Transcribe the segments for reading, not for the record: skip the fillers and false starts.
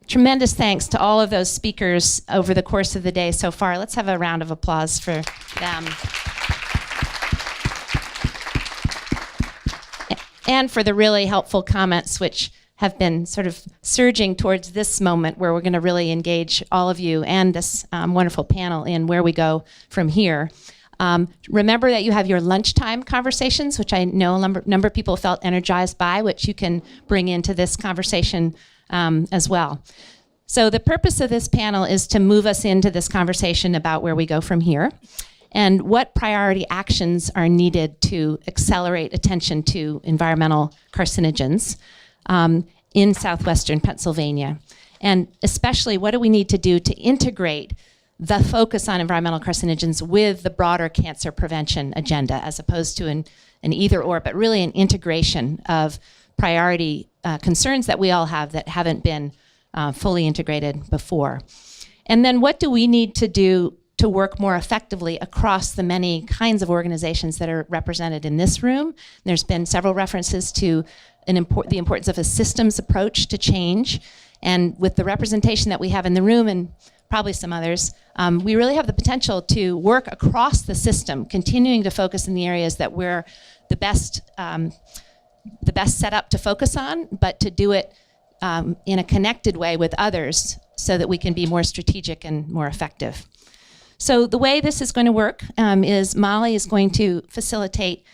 tremendous thanks to all of those speakers over the course of the day so far. Let's have a round of applause for them. And for the really helpful comments, which have been sort of surging towards this moment where we're going to really engage all of you and this wonderful panel in where we go from here. Remember that you have your lunchtime conversations, which I know a number of people felt energized by, which you can bring into this conversation as well. So the purpose of this panel is to move us into this conversation about where we go from here and what priority actions are needed to accelerate attention to environmental carcinogens in southwestern Pennsylvania. And especially, what do we need to do to integrate the focus on environmental carcinogens with the broader cancer prevention agenda, as opposed to an either or, but really an integration of priority concerns that we all have that haven't been fully integrated before. And then what do we need to do to work more effectively across the many kinds of organizations that are represented in this room? There's been several references to the importance of a systems approach to change. And with the representation that we have in the room, and probably some others, we really have the potential to work across the system, continuing to focus in the areas that we're the best set up to focus on, but to do it in a connected way with others so that we can be more strategic and more effective. So the way this is going to work is Molly is going to facilitate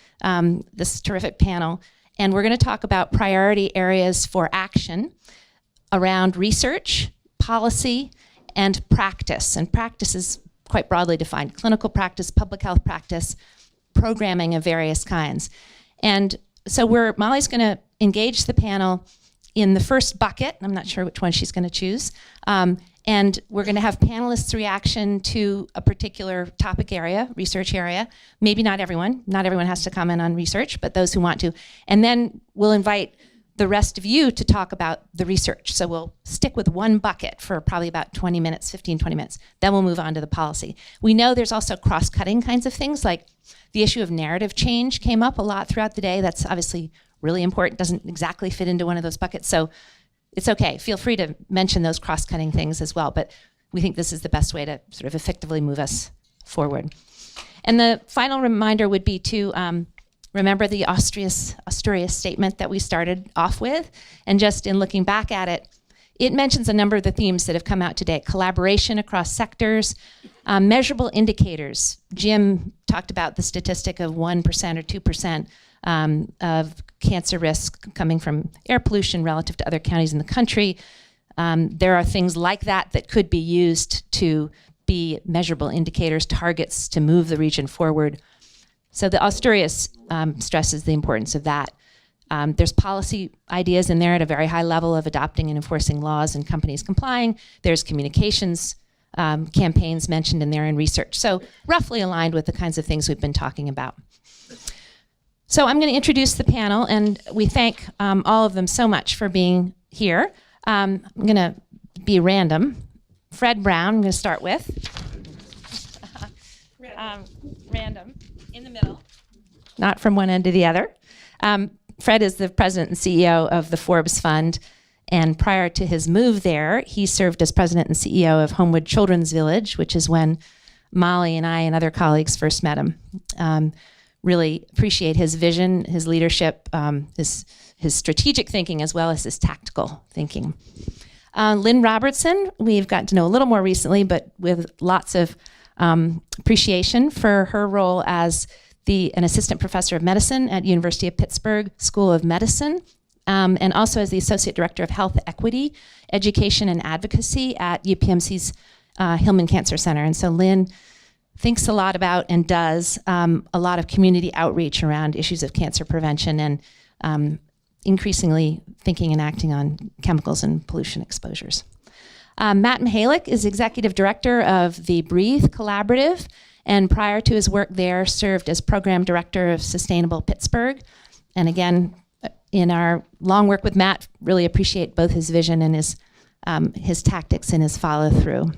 this terrific panel, and we're going to talk about priority areas for action around research, policy, and practice. And practice is quite broadly defined: clinical practice, public health practice, programming of various kinds. And so Molly's going to engage the panel in the first bucket. I'm not sure which one she's going to choose. And we're going to have panelists' reaction to a particular topic area, research area. Maybe not everyone. Not everyone has to comment on research, but those who want to. And then we'll invite the rest of you to talk about the research. So we'll stick with one bucket for probably about 20 minutes, 15, 20 minutes. Then we'll move on to the policy. We know there's also cross-cutting kinds of things, like the issue of narrative change came up a lot throughout the day. That's obviously really important, doesn't exactly fit into one of those buckets. So it's okay, feel free to mention those cross-cutting things as well, but we think this is the best way to sort of effectively move us forward. And the final reminder would be to remember the Asturias statement that we started off with, and just in looking back at it, it mentions a number of the themes that have come out today: collaboration across sectors, measurable indicators. Jim talked about the statistic of 1% or 2% of cancer risk coming from air pollution relative to other counties in the country. There are things like that could be used to be measurable indicators, targets to move the region forward. So the Asturias stresses the importance of that. There's policy ideas in there at a very high level of adopting and enforcing laws and companies complying. There's communications campaigns mentioned in there, and research. So roughly aligned with the kinds of things we've been talking about. So I'm going to introduce the panel, and we thank all of them so much for being here. I'm going to be random. Fred Brown, I'm going to start with. Random, in the middle, not from one end to the other. Fred is the president and CEO of the Forbes Fund, and prior to his move there, he served as president and CEO of Homewood Children's Village, which is when Molly and I and other colleagues first met him. Really appreciate his vision, his leadership, his strategic thinking, as well as his tactical thinking. Lynn Robertson, we've gotten to know a little more recently, but with lots of appreciation for her role as an assistant professor of medicine at University of Pittsburgh School of Medicine, and also as the associate director of health equity, education, and advocacy at UPMC's Hillman Cancer Center. And so Lynn thinks a lot about and does a lot of community outreach around issues of cancer prevention, and increasingly thinking and acting on chemicals and pollution exposures. Matt Mehalik is executive director of the Breathe Collaborative, and prior to his work there, served as program director of Sustainable Pittsburgh. And again, in our long work with Matt, really appreciate both his vision and his tactics and his follow through.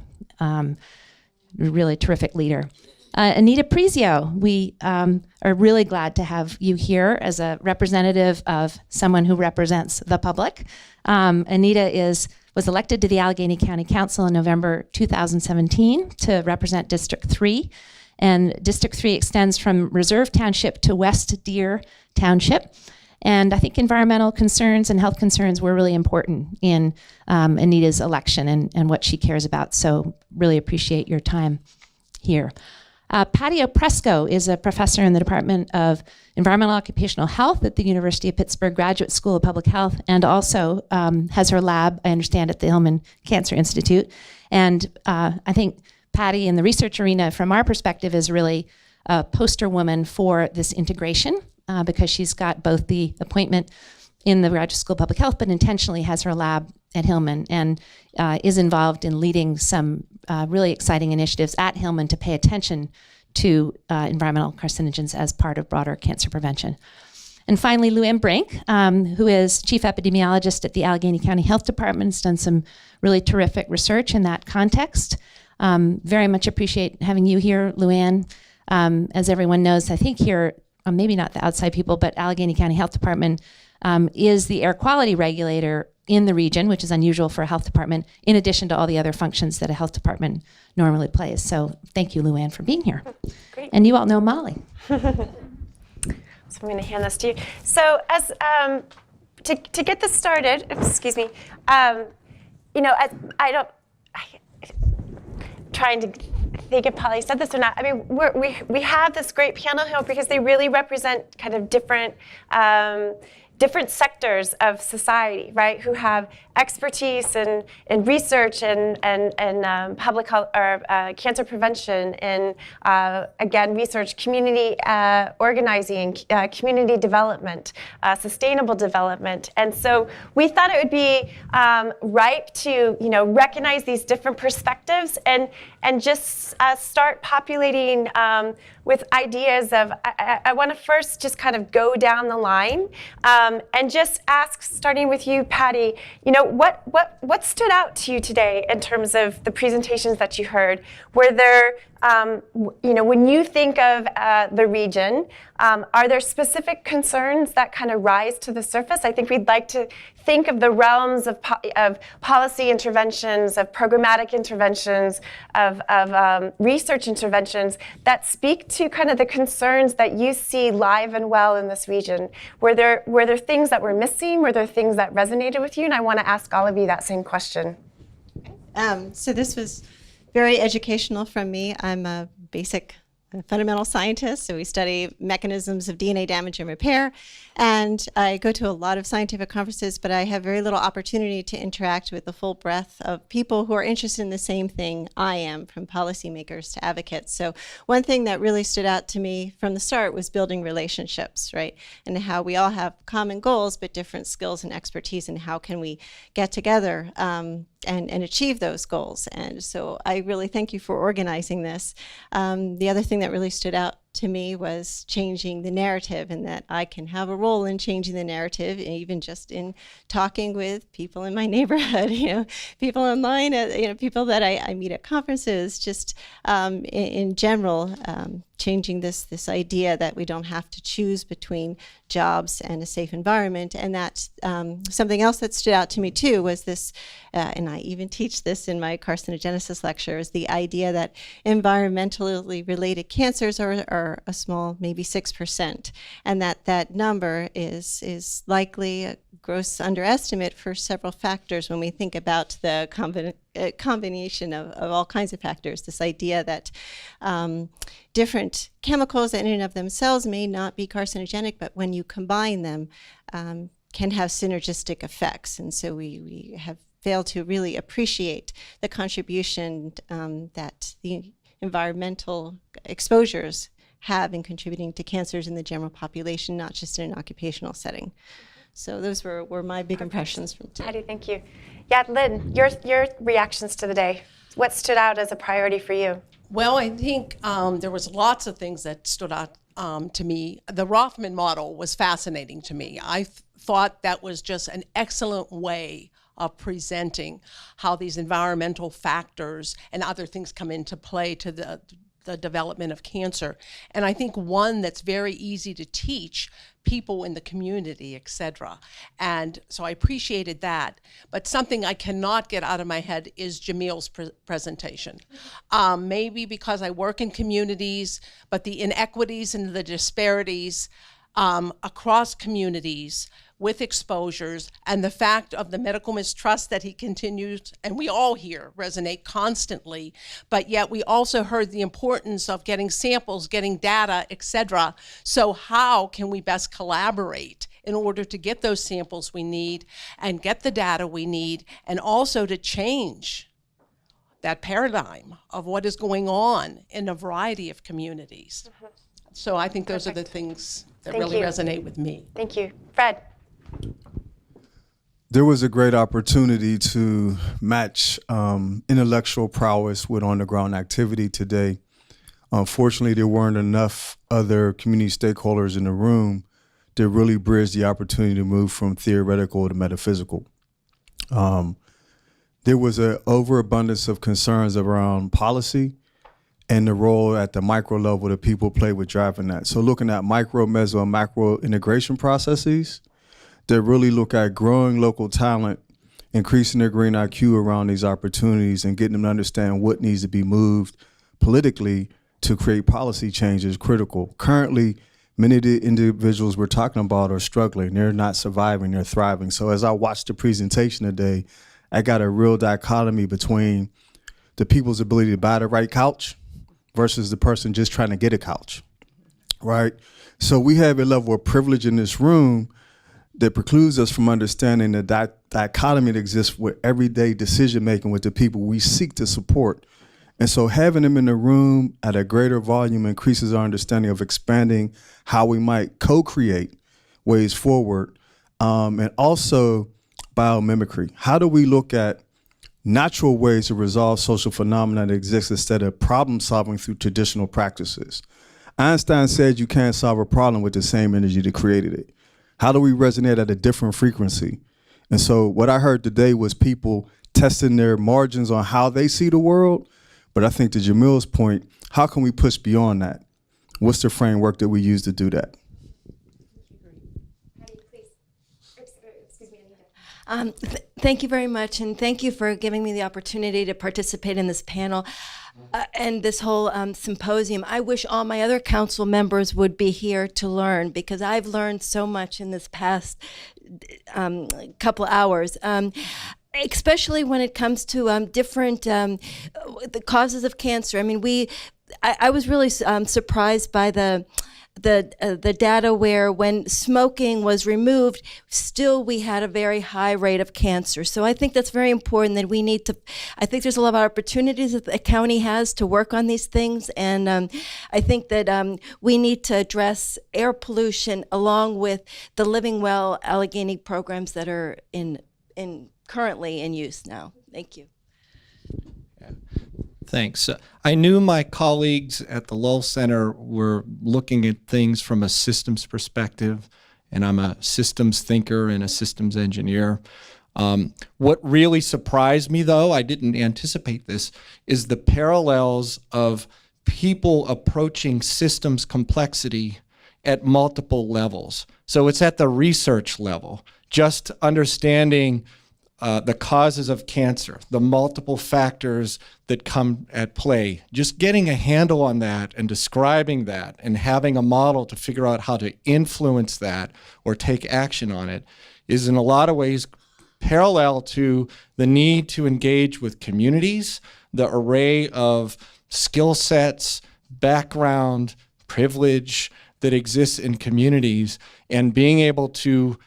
Really terrific leader. Anita Prizio, we are really glad to have you here as a representative of someone who represents the public. Anita is was elected to the Allegheny County Council in November 2017 to represent District 3. And District 3 extends from Reserve Township to West Deer Township. And I think environmental concerns and health concerns were really important in Anita's election and what she cares about. So really appreciate your time here. Patricia Opresko is a professor in the Department of Environmental Occupational Health at the University of Pittsburgh Graduate School of Public Health, and also has her lab, I understand, at the Hillman Cancer Institute. And I think Patty in the research arena, from our perspective, is really a poster woman for this integration because she's got both the appointment in the Graduate School of Public Health, but intentionally has her lab at Hillman and is involved in leading some really exciting initiatives at Hillman to pay attention to environmental carcinogens as part of broader cancer prevention. And finally, LuAnn Brink, who is chief epidemiologist at the Allegheny County Health Department, has done some really terrific research in that context. Very much appreciate having you here, LuAnn. As everyone knows, I think here, maybe not the outside people, but Allegheny County Health Department is the air quality regulator in the region, which is unusual for a health department, in addition to all the other functions that a health department normally plays. So thank you, LuAnn, for being here. Great. And you all know Molly. So I'm going to hand this to you. So as to get this started, excuse me, you know, trying to think if Polly said this or not. I mean, we have this great panel here because they really represent kind of different sectors of society, right? Who have expertise in research and public health or cancer prevention, and again, research, community organizing, community development, sustainable development. And so we thought it would be ripe to, you know, recognize these different perspectives and just start populating with ideas of, I want to first just kind of go down the line and just ask, starting with you, Patty, you know, what stood out to you today in terms of the presentations that you heard? Were there, you know, when you think of the region, are there specific concerns that kind of rise to the surface? I think we'd like to think of the realms of policy interventions, of programmatic interventions, of research interventions that speak to kind of the concerns that you see live and well in this region. Were there things that were missing? Were there things that resonated with you? And I want to ask all of you that same question. So this was very educational from me. I'm a basic fundamental scientist, so we study mechanisms of DNA damage and repair, and I go to a lot of scientific conferences, but I have very little opportunity to interact with the full breadth of people who are interested in the same thing I am, from policymakers to advocates. So one thing that really stood out to me from the start was building relationships, right? And how we all have common goals, but different skills and expertise, and how can we get together and achieve those goals. And so I really thank you for organizing this. The other thing that really stood out to me was changing the narrative, and that I can have a role in changing the narrative, even just in talking with people in my neighborhood, you know, people online, you know, people that I meet at conferences, just in general, changing this idea that we don't have to choose between jobs and a safe environment. And that something else that stood out to me too was this, and I even teach this in my carcinogenesis lecture, is the idea that environmentally related cancers are a small, maybe 6%, and that number is likely a gross underestimate for several factors when we think about the combination of all kinds of factors. This idea that different chemicals in and of themselves may not be carcinogenic, but when you combine them, can have synergistic effects. And so we have failed to really appreciate the contribution that the environmental exposures have in contributing to cancers in the general population, not just in an occupational setting. So those were my big impressions from today. Patty, thank you. Yeah, Lynn, your reactions to the day. What stood out as a priority for you? Well, I think there was lots of things that stood out to me. The Rothman model was fascinating to me. I thought that was just an excellent way of presenting how these environmental factors and other things come into play to the development of cancer. And I think one that's very easy to teach people in the community, etc. And so I appreciated that. But something I cannot get out of my head is Jamil's presentation. Maybe because I work in communities, but the inequities and the disparities across communities with exposures, and the fact of the medical mistrust that he continues, and we all hear resonate constantly, but yet we also heard the importance of getting samples, getting data, etc. So how can we best collaborate in order to get those samples we need and get the data we need, and also to change that paradigm of what is going on in a variety of communities? So I think those are the things that really resonate with me. Thank you. Fred. There was a great opportunity to match intellectual prowess with on-the-ground activity today. Unfortunately, there weren't enough other community stakeholders in the room to really bridge the opportunity to move from theoretical to metaphysical. There was an overabundance of concerns around policy and the role at the micro level that people play with driving that. So looking at micro, meso, and macro integration processes that really look at growing local talent, increasing their green IQ around these opportunities, and getting them to understand what needs to be moved politically to create policy change is critical. Currently, many of the individuals we're talking about are struggling. They're not surviving, they're thriving. So as I watched the presentation today, I got a real dichotomy between the people's ability to buy the right couch versus the person just trying to get a couch, right? So we have a level of privilege in this room that precludes us from understanding the dichotomy that exists with everyday decision-making with the people we seek to support. And so having them in the room at a greater volume increases our understanding of expanding how we might co-create ways forward. And also biomimicry. How do we look at natural ways to resolve social phenomena that exist instead of problem solving through traditional practices? Einstein said you can't solve a problem with the same energy that created it. How do we resonate at a different frequency? And so what I heard today was people testing their margins on how they see the world. But I think to Jamil's point, how can we push beyond that? What's the framework that we use to do that? Thank you very much, and thank you for giving me the opportunity to participate in this panel and this whole symposium. I wish all my other council members would be here to learn, because I've learned so much in this past couple hours. Especially when it comes to different the causes of cancer. I mean, I was really surprised by the data where when smoking was removed, still we had a very high rate of cancer. So I think that's very important that we need to, I think there's a lot of opportunities that the county has to work on these things. And I think that we need to address air pollution along with the Living Well Allegheny programs that are currently in use now. Thank you. Thanks. I knew my colleagues at the Lowell Center were looking at things from a systems perspective, and I'm a systems thinker and a systems engineer. What really surprised me, though, I didn't anticipate this, is the parallels of people approaching systems complexity at multiple levels. So it's at the research level, just understanding the causes of cancer, the multiple factors that come at play. Just getting a handle on that and describing that and having a model to figure out how to influence that or take action on it is in a lot of ways parallel to the need to engage with communities, the array of skill sets, background, privilege that exists in communities, and being able to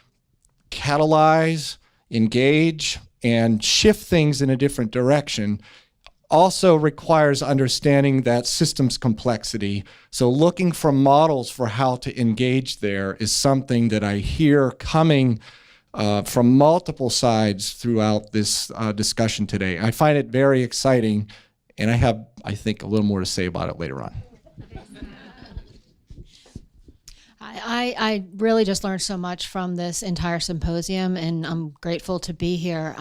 catalyze, engage, and shift things in a different direction also requires understanding that systems complexity. So looking for models for how to engage there is something that I hear coming from multiple sides throughout this discussion today. I find it very exciting, and I have, I think, a little more to say about it later on. I really just learned so much from this entire symposium, and I'm grateful to be here.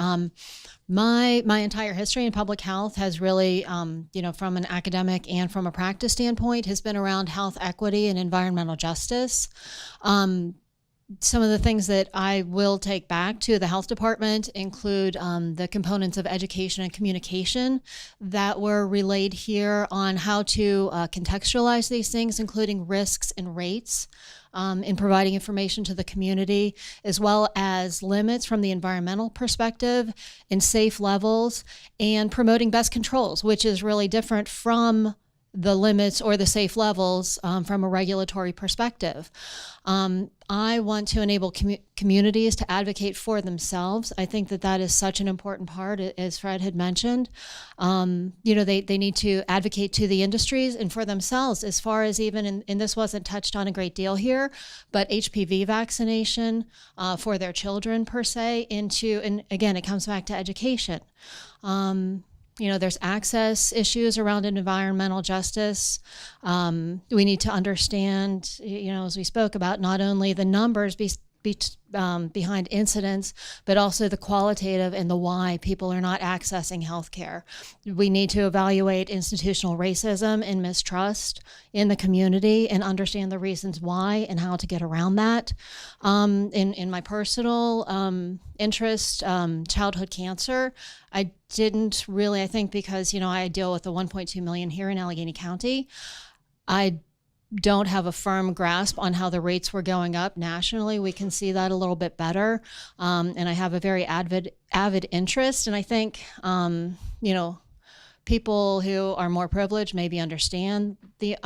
My entire history in public health has really, from an academic and from a practice standpoint, has been around health equity and environmental justice. some of the things that I will take back to the health department include the components of education and communication that were relayed here on how to contextualize these things, including risks and rates, in providing information to the community, as well as limits from the environmental perspective and safe levels, and promoting best controls, which is really different from the limits or the safe levels from a regulatory perspective. I want to enable communities to advocate for themselves. I think that that is such an important part, as Fred had mentioned. They need to advocate to the industries and for themselves, as far as even, and this wasn't touched on a great deal here, but HPV vaccination for their children per se, and again, it comes back to education. There's access issues around environmental justice. We need to understand, as we spoke about, not only the numbers behind incidents, but also the qualitative and the why people are not accessing healthcare. We need to evaluate institutional racism and mistrust in the community and understand the reasons why and how to get around that. In my personal interest, childhood cancer, I think because, I deal with the 1.2 million here in Allegheny County, I don't have a firm grasp on how the rates were going up nationally. We can see that a little bit better. And I have a very avid interest. And I think, people who are more privileged maybe understand the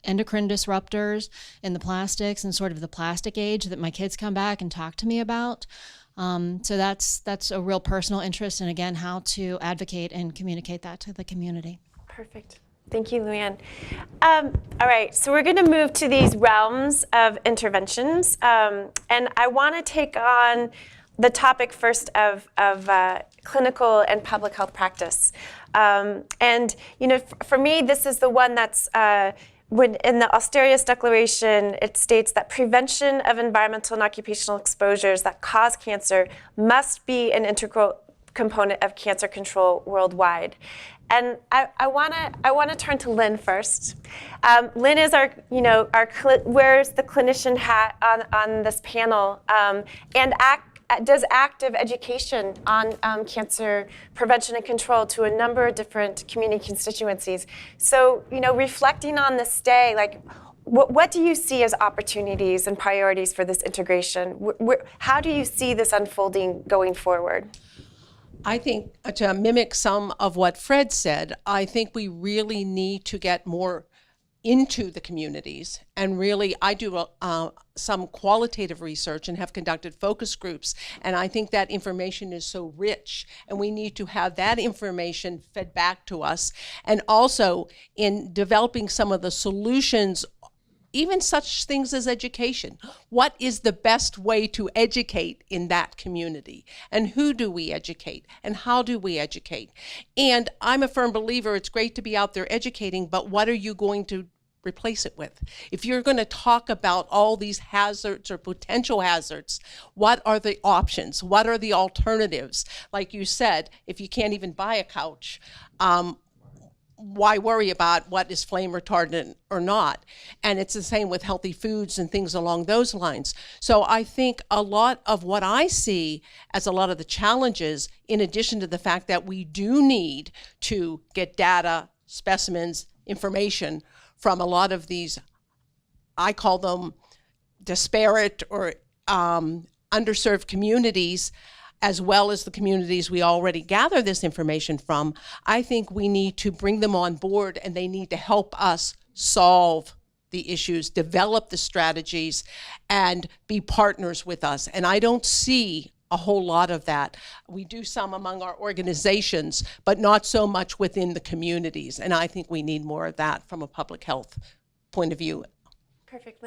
endocrine disruptors and the plastics and sort of the plastic age that my kids come back and talk to me about. So that's a real personal interest, and again, how to advocate and communicate that to the community. Perfect. Thank you, LuAnn. All right, so we're going to move to these realms of interventions, and I want to take on the topic first of clinical and public health practice. For me, this is the one that's when in the Austerius Declaration, it states that prevention of environmental and occupational exposures that cause cancer must be an integral component of cancer control worldwide. And I want to turn to Lynn first. Lynn is wears the clinician hat on this panel, and does active education on cancer prevention and control to a number of different community constituencies. So, reflecting on this day, what do you see as opportunities and priorities for this integration? How do you see this unfolding going forward? I think to mimic some of what Fred said, I think we really need to get more into the communities. And really, I do some qualitative research and have conducted focus groups. And I think that information is so rich, and we need to have that information fed back to us. And also in developing some of the solutions, even such things as education. What is the best way to educate in that community? And who do we educate? And how do we educate? And I'm a firm believer it's great to be out there educating, but what are you going to replace it with? If you're going to talk about all these hazards or potential hazards, what are the options? What are the alternatives? Like you said, if you can't even buy a couch, why worry about what is flame retardant or not? And it's the same with healthy foods and things along those lines. So I think a lot of what I see as a lot of the challenges, in addition to the fact that we do need to get data, specimens, information from a lot of these, I call them disparate or underserved communities, as well as the communities we already gather this information from, I think we need to bring them on board, and they need to help us solve the issues, develop the strategies, and be partners with us. And I don't see a whole lot of that. We do some among our organizations, but not so much within the communities. And I think we need more of that from a public health point of view. Perfect.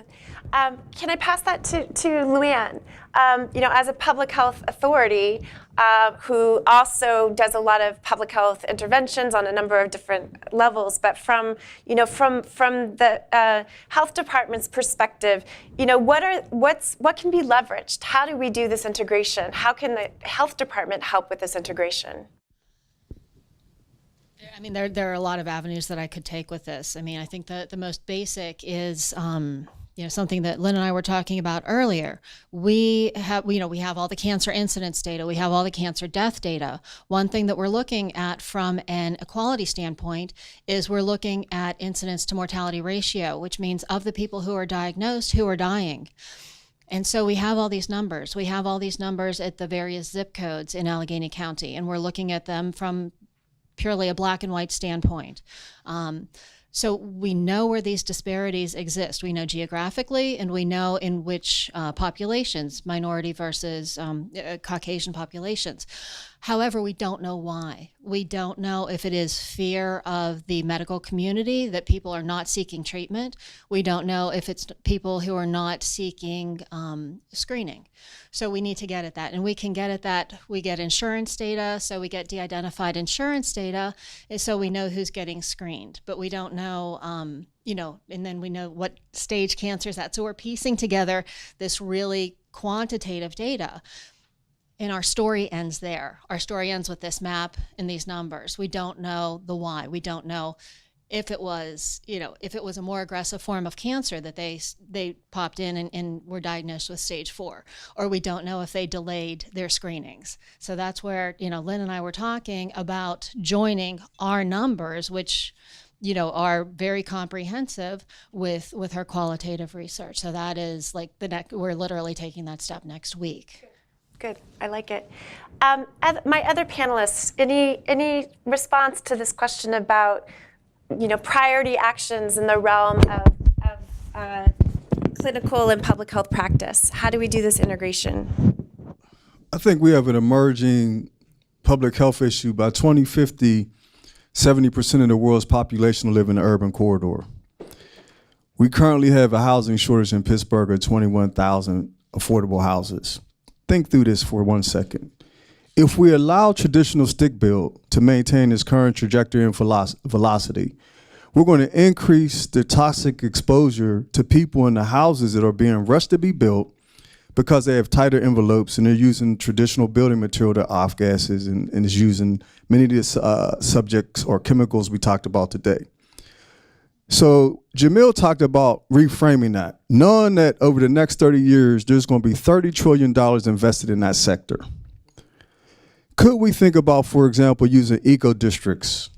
Can I pass that to LuAnn? As a public health authority who also does a lot of public health interventions on a number of different levels, but from the health department's perspective, what can be leveraged? How do we do this integration? How can the health department help with this integration? I mean, there are a lot of avenues that I could take with this. I mean, I think the most basic is, something that Lynn and I were talking about earlier. We have all the cancer incidence data. We have all the cancer death data. One thing that we're looking at from an equality standpoint is we're looking at incidence to mortality ratio, which means of the people who are diagnosed, who are dying. And so we have all these numbers. We have all these numbers at the various zip codes in Allegheny County, and we're looking at them from purely a black and white standpoint. So we know where these disparities exist. We know geographically, and we know in which populations, minority versus Caucasian populations. However, we don't know why. We don't know if it is fear of the medical community that people are not seeking treatment. We don't know if it's people who are not seeking screening. So we need to get at that. And we can get at that. We get insurance data, so we get de-identified insurance data, so we know who's getting screened. But we don't know, and then we know what stage cancer is at. So we're piecing together this really quantitative data. And our story ends there. Our story ends with this map and these numbers. We don't know the why. We don't know if it was, if it was a more aggressive form of cancer that they popped in and were diagnosed with stage 4, or we don't know if they delayed their screenings. So that's where, Lynn and I were talking about joining our numbers, which, are very comprehensive with her qualitative research. So that is like we're literally taking that step next week. Good, I like it. My other panelists, any response to this question about, priority actions in the realm of clinical and public health practice? How do we do this integration? I think we have an emerging public health issue. By 2050, 70% of the world's population will live in the urban corridor. We currently have a housing shortage in Pittsburgh of 21,000 affordable houses. Think through this for 1 second. If we allow traditional stick build to maintain its current trajectory and velocity, we're going to increase the toxic exposure to people in the houses that are being rushed to be built because they have tighter envelopes and they're using traditional building material to off gases and is using many of the subjects or chemicals we talked about today. So Jamil talked about reframing that, knowing that over the next 30 years, there's going to be $30 trillion invested in that sector. Could we think about, for example, using eco-districts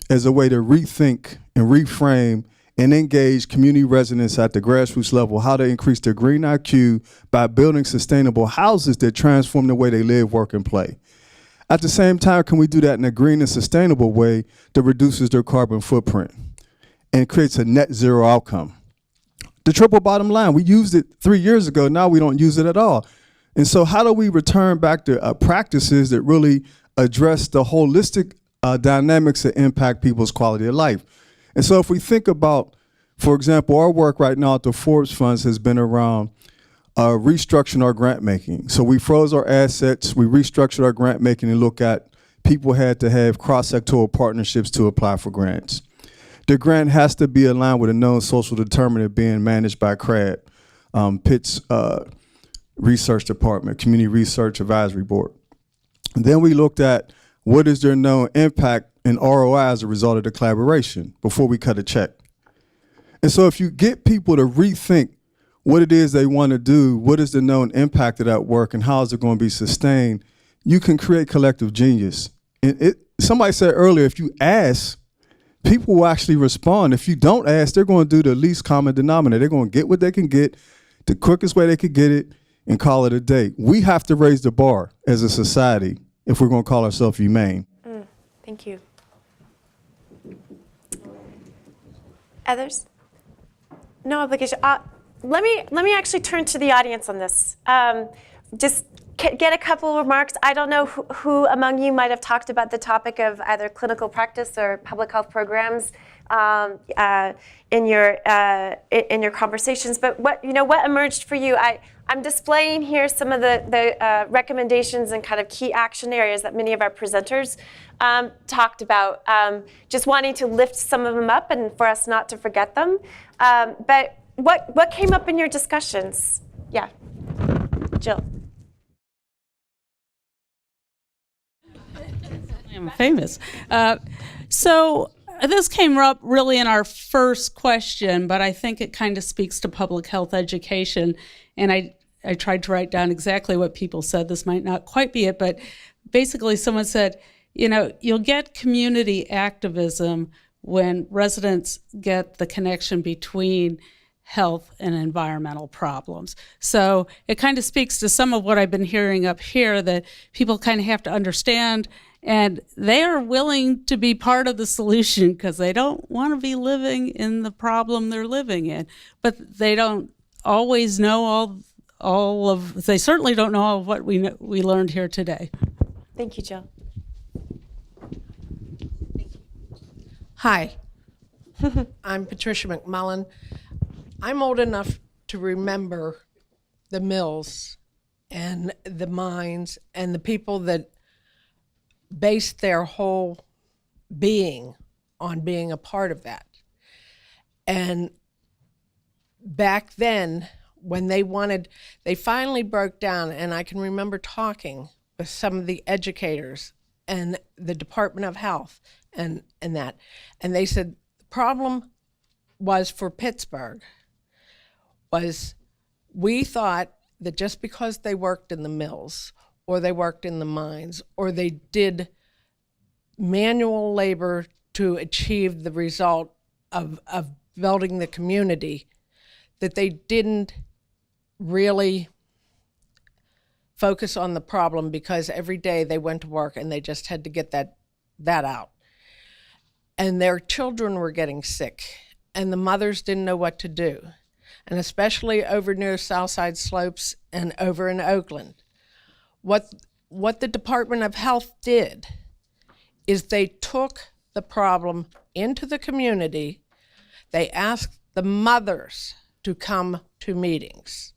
as a way to rethink and reframe and engage community residents at the grassroots level, how to increase their green IQ by building sustainable houses that transform the way they live, work, and play? At the same time, can we do that in a green and sustainable way that reduces their carbon footprint and creates a net zero outcome? The triple bottom line, we used it 3 years ago, now we don't use it at all. And so how do we return back to practices that really address the holistic dynamics that impact people's quality of life? And so if we think about, for example, our work right now at the Forbes Funds has been around restructuring our grant making. So we froze our assets, we restructured our grant making and look at people had to have cross-sectoral partnerships to apply for grants. The grant has to be aligned with a known social determinant being managed by CRAD, Pitt's Research Department, Community Research Advisory Board. And then we looked at what is their known impact and ROI as a result of the collaboration before we cut a check. And so if you get people to rethink what it is they want to do, what is the known impact of that work, and how is it going to be sustained, you can create collective genius. And somebody said earlier, if you ask, people will actually respond. If you don't ask, they're going to do the least common denominator. They're going to get what they can get, the quickest way they could get it, and call it a day. We have to raise the bar as a society if we're going to call ourselves humane. Thank you. Others? No obligation. Let me actually turn to the audience on this. Just get a couple of remarks. I don't know who among you might have talked about the topic of either clinical practice or public health programs in your conversations. But what emerged for you? I'm displaying here some of the recommendations and kind of key action areas that many of our presenters talked about. Just wanting to lift some of them up and for us not to forget them. But what came up in your discussions? Yeah, Jill. I'm famous. So this came up really in our first question, but I think it kind of speaks to public health education. And I tried to write down exactly what people said. This might not quite be it, but basically someone said, you'll get community activism when residents get the connection between health and environmental problems. So it kind of speaks to some of what I've been hearing up here, that people kind of have to understand, and they are willing to be part of the solution because they don't want to be living in the problem they're living in. But they don't always know they certainly don't know all of what we learned here today. Thank you, Jill. Hi, I'm Patricia Mcmullen. I'm old enough to remember the mills and the mines and the people that based their whole being on being a part of that. And back then, when they finally broke down, and I can remember talking with some of the educators and the Department of Health and that, and they said the problem was for Pittsburgh was we thought that just because they worked in the mills or they worked in the mines or they did manual labor to achieve the result of building the community, that they didn't really focus on the problem because every day they went to work and they just had to get that out. And their children were getting sick and the mothers didn't know what to do. And especially over near Southside Slopes and over in Oakland. What the Department of Health did is they took the problem into the community. They asked the mothers to come to meetings.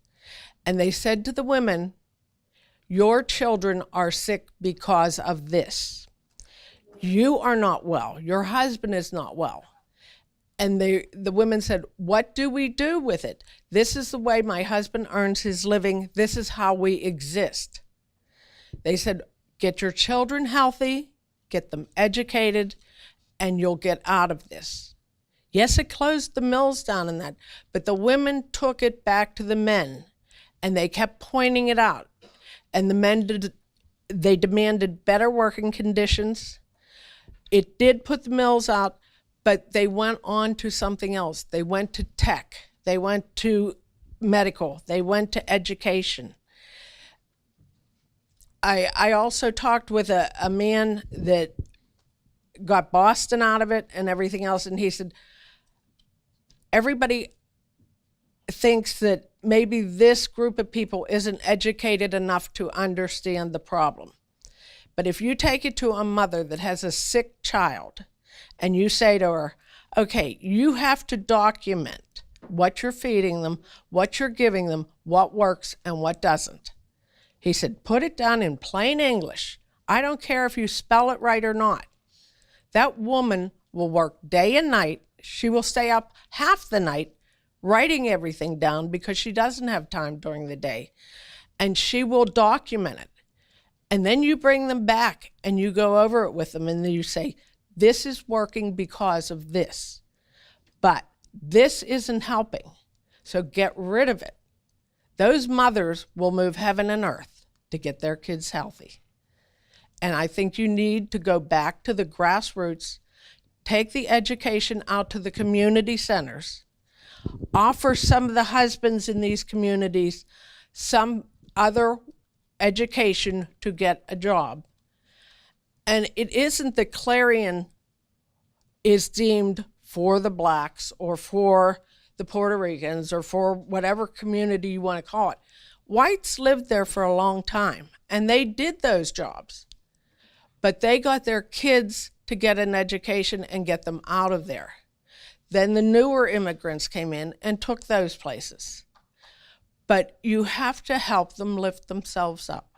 And they said to the women, your children are sick because of this. You are not well. Your husband is not well. And the women said, what do we do with it? This is the way my husband earns his living. This is how we exist. They said, get your children healthy, get them educated, and you'll get out of this. Yes, it closed the mills down in that, but the women took it back to the men, and they kept pointing it out. And the men they demanded better working conditions. It did put the mills out, but they went on to something else. They went to tech. They went to medical. They went to education. I also talked with a man that got Boston out of it and everything else, and he said, everybody thinks that maybe this group of people isn't educated enough to understand the problem. But if you take it to a mother that has a sick child and you say to her, okay, you have to document what you're feeding them, what you're giving them, what works and what doesn't. He said, put it down in plain English. I don't care if you spell it right or not. That woman will work day and night. She will stay up half the night writing everything down because she doesn't have time during the day. And she will document it. And then you bring them back and you go over it with them and then you say, this is working because of this. But this isn't helping. So get rid of it. Those mothers will move heaven and earth to get their kids healthy. And I think you need to go back to the grassroots, take the education out to the community centers, offer some of the husbands in these communities some other education to get a job. And it isn't that Clarion is deemed for the blacks or for the Puerto Ricans or for whatever community you want to call it. Whites lived there for a long time and they did those jobs, but they got their kids to get an education and get them out of there. Then the newer immigrants came in and took those places. But you have to help them lift themselves up.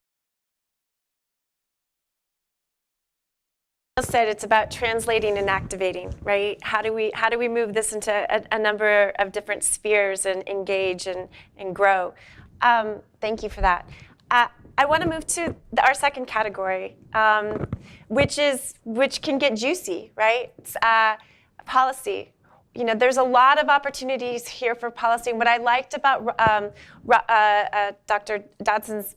Said it's about translating and activating, right? How do we move this into a number of different spheres and engage and grow? Thank you for that. I want to move to our second category, which can get juicy, right? policy. You know, there's a lot of opportunities here for policy. And what I liked about Dr.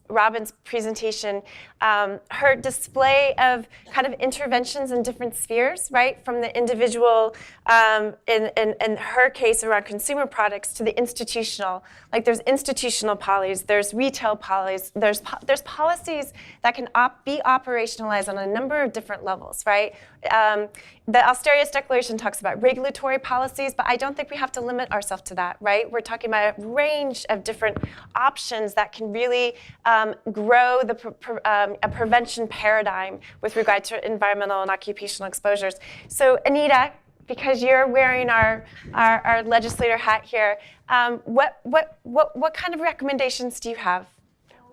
Robbins' presentation, her display of kind of interventions in different spheres, right? From the individual, in her case around consumer products, to the institutional. Like there's institutional policies, there's retail policies, there's policies that can be operationalized on a number of different levels, right? The Austeritas Declaration talks about regulatory policies, but I don't think we have to limit ourselves to that, right? We're talking about a range of different options that can really grow a prevention paradigm with regard to environmental and occupational exposures. So Anita, because you're wearing our legislator hat here, what kind of recommendations do you have?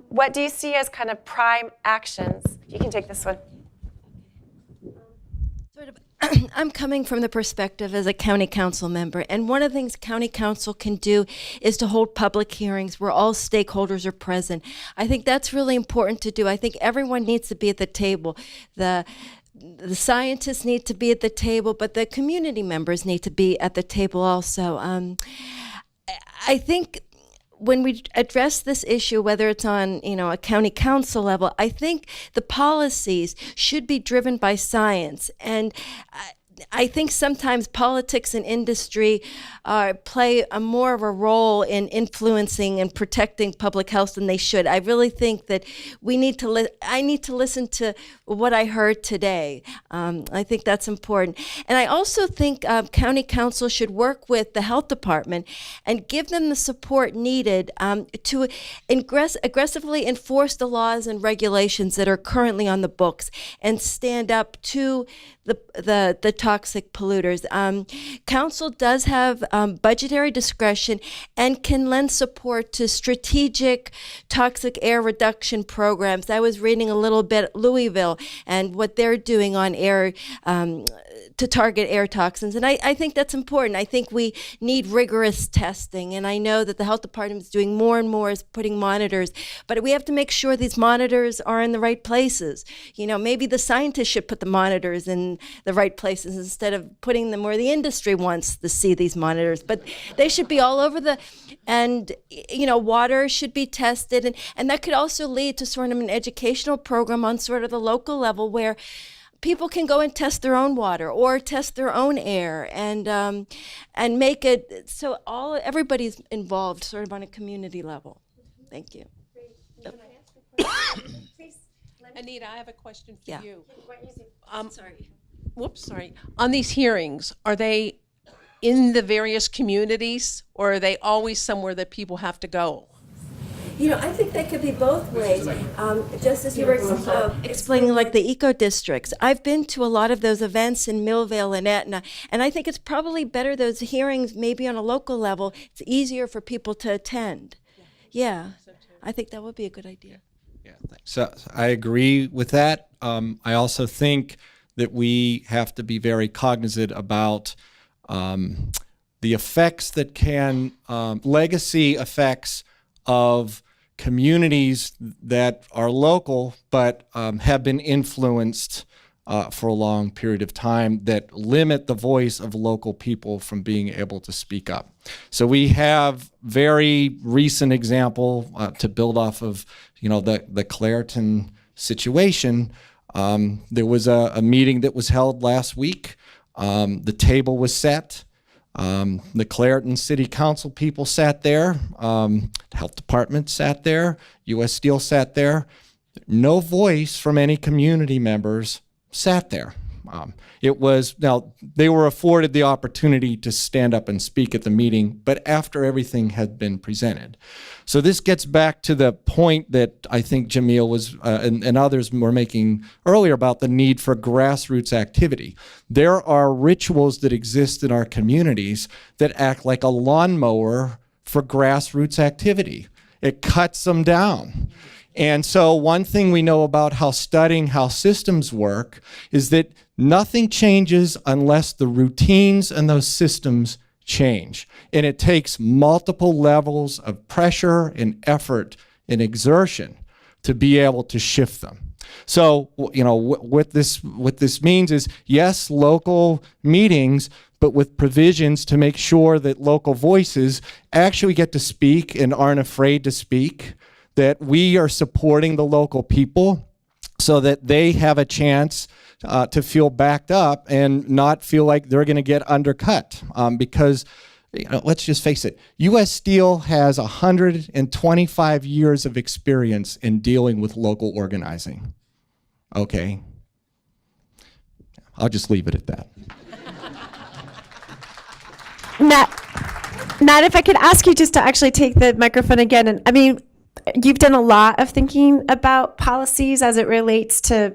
What do you see as kind of prime actions? You can take this one. I'm coming from the perspective as a county council member, and one of the things county council can do is to hold public hearings where all stakeholders are present. I think that's really important to do. I think everyone needs to be at the table. The scientists need to be at the table, but the community members need to be at the table also. I think when we address this issue, whether it's on, a county council level, I think the policies should be driven by science. And I think sometimes politics and industry play more of a role in influencing and protecting public health than they should. I really think that I need to listen to what I heard today. I think that's important. And I also think county council should work with the health department and give them the support needed to aggressively enforce the laws and regulations that are currently on the books and stand up to the toxic polluters. Council does have budgetary discretion and can lend support to strategic toxic air reduction programs. I was reading a little bit at Louisville and what they're doing on air to target air toxins. And I think that's important. I think we need rigorous testing. And I know that the health department is doing more and more, is putting monitors, but we have to make sure these monitors are in the right places. Maybe the scientists should put the monitors in the right places instead of putting them where the industry wants to see these monitors. But they should be all over and water should be tested. And that could also lead to sort of an educational program on sort of the local level where people can go and test their own water or test their own air and make it so everybody's involved sort of on a community level. Thank you. Anita, I have a question for Yeah. you. Sorry. Sorry. On these hearings, are they in the various communities, or are they always somewhere that people have to go? I think that could be both ways. Just as you were explaining, like the eco districts, I've been to a lot of those events in Millvale and Etna, and I think it's probably better those hearings maybe on a local level. It's easier for people to attend. Yeah, I think that would be a good idea. Yeah, thanks. So I agree with that. I also think that we have to be very cognizant about the effects that legacy effects of communities that are local but have been influenced for a long period of time that limit the voice of local people from being able to speak up. So we have very recent example to build off of, the Clairton situation. There was a meeting that was held last week. The table was set. The Clairton City Council people sat there. The Health Department sat there. U.S. Steel sat there. No voice from any community members sat there. They were afforded the opportunity to stand up and speak at the meeting, but after everything had been presented. So this gets back to the point that I think Jamil was and others were making earlier about the need for grassroots activity. There are rituals that exist in our communities that act like a lawnmower for grassroots activity. It cuts them down. And so one thing we know about studying how systems work is that nothing changes unless the routines and those systems change. And it takes multiple levels of pressure and effort and exertion to be able to shift them. So, what this means is, yes, local meetings, but with provisions to make sure that local voices actually get to speak and aren't afraid to speak, that we are supporting the local people so that they have a chance to feel backed up and not feel like they're going to get undercut. Because, let's just face it, U.S. Steel has 125 years of experience in dealing with local organizing. Okay. I'll just leave it at that. Matt, if I could ask you just to actually take the microphone again. And I mean, you've done a lot of thinking about policies as it relates to,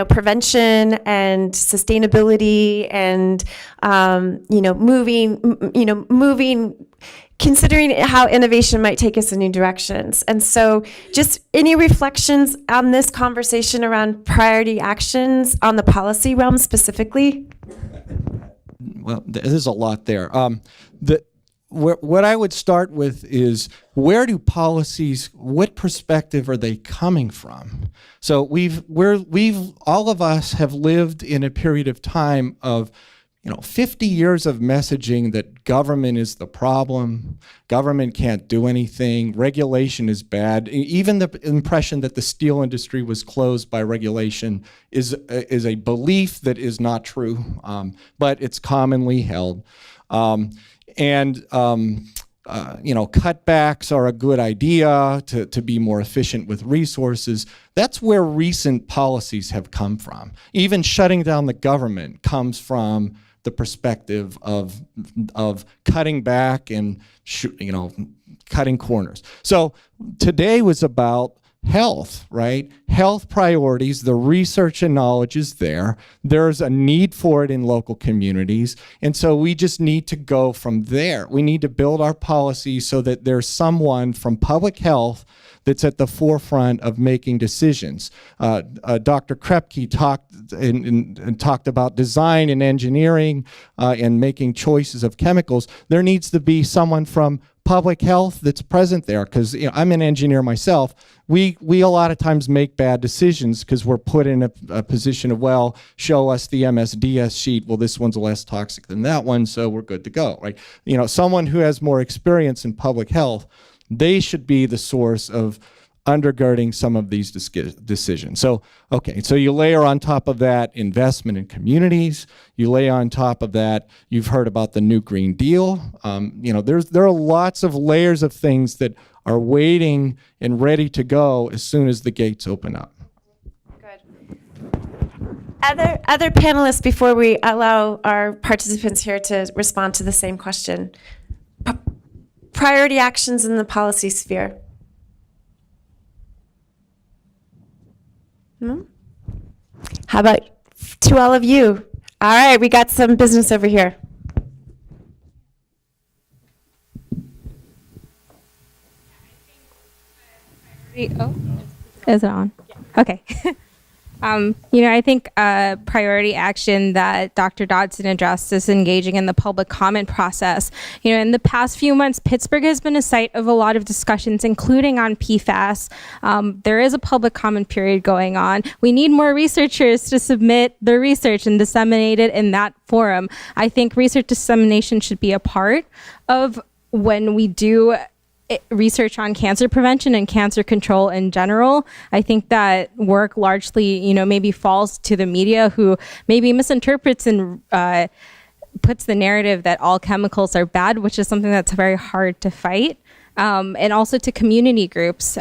prevention and sustainability and, moving, considering how innovation might take us in new directions. And so just any reflections on this conversation around priority actions on the policy realm specifically? Well, there's a lot there. What I would start with is, where do policies, what perspective are they coming from? So we've all of us have lived in a period of time of 50 years of messaging that government is the problem, government can't do anything, regulation is bad. Even the impression that the steel industry was closed by regulation is a belief that is not true, but it's commonly held. Cutbacks are a good idea to be more efficient with resources. That's where recent policies have come from. Even shutting down the government comes from the perspective of cutting back and cutting corners. So today was about health, right? Health priorities, the research and knowledge is there. There's a need for it in local communities. And so we just need to go from there. We need to build our policies so that there's someone from public health that's at the forefront of making decisions. Dr. Krepke talked about design and engineering and making choices of chemicals. There needs to be someone from public health that's present there, because I'm an engineer myself. We a lot of times make bad decisions because we're put in a position of, well, show us the MSDS sheet. Well, this one's less toxic than that one, so we're good to go, right? Someone who has more experience in public health, they should be the source of undergirding some of these decisions. So you layer on top of that investment in communities. You lay on top of that, you've heard about the new Green Deal. There are lots of layers of things that are waiting and ready to go as soon as the gates open up. Good. Other panelists, before we allow our participants here to respond to the same question. Priority actions in the policy sphere. How about to all of you? All right, we got some business over here. Oh, is it on? Okay. I think priority action that Dr. Dodson addressed is engaging in the public comment process. In the past few months, Pittsburgh has been a site of a lot of discussions, including on PFAS. There is a public comment period going on. We need more researchers to submit their research and disseminate it in that forum. I think research dissemination should be a part of when we do research on cancer prevention and cancer control in general. I think that work largely, maybe falls to the media, who maybe misinterprets and puts the narrative that all chemicals are bad, which is something that's very hard to fight. And also to community groups.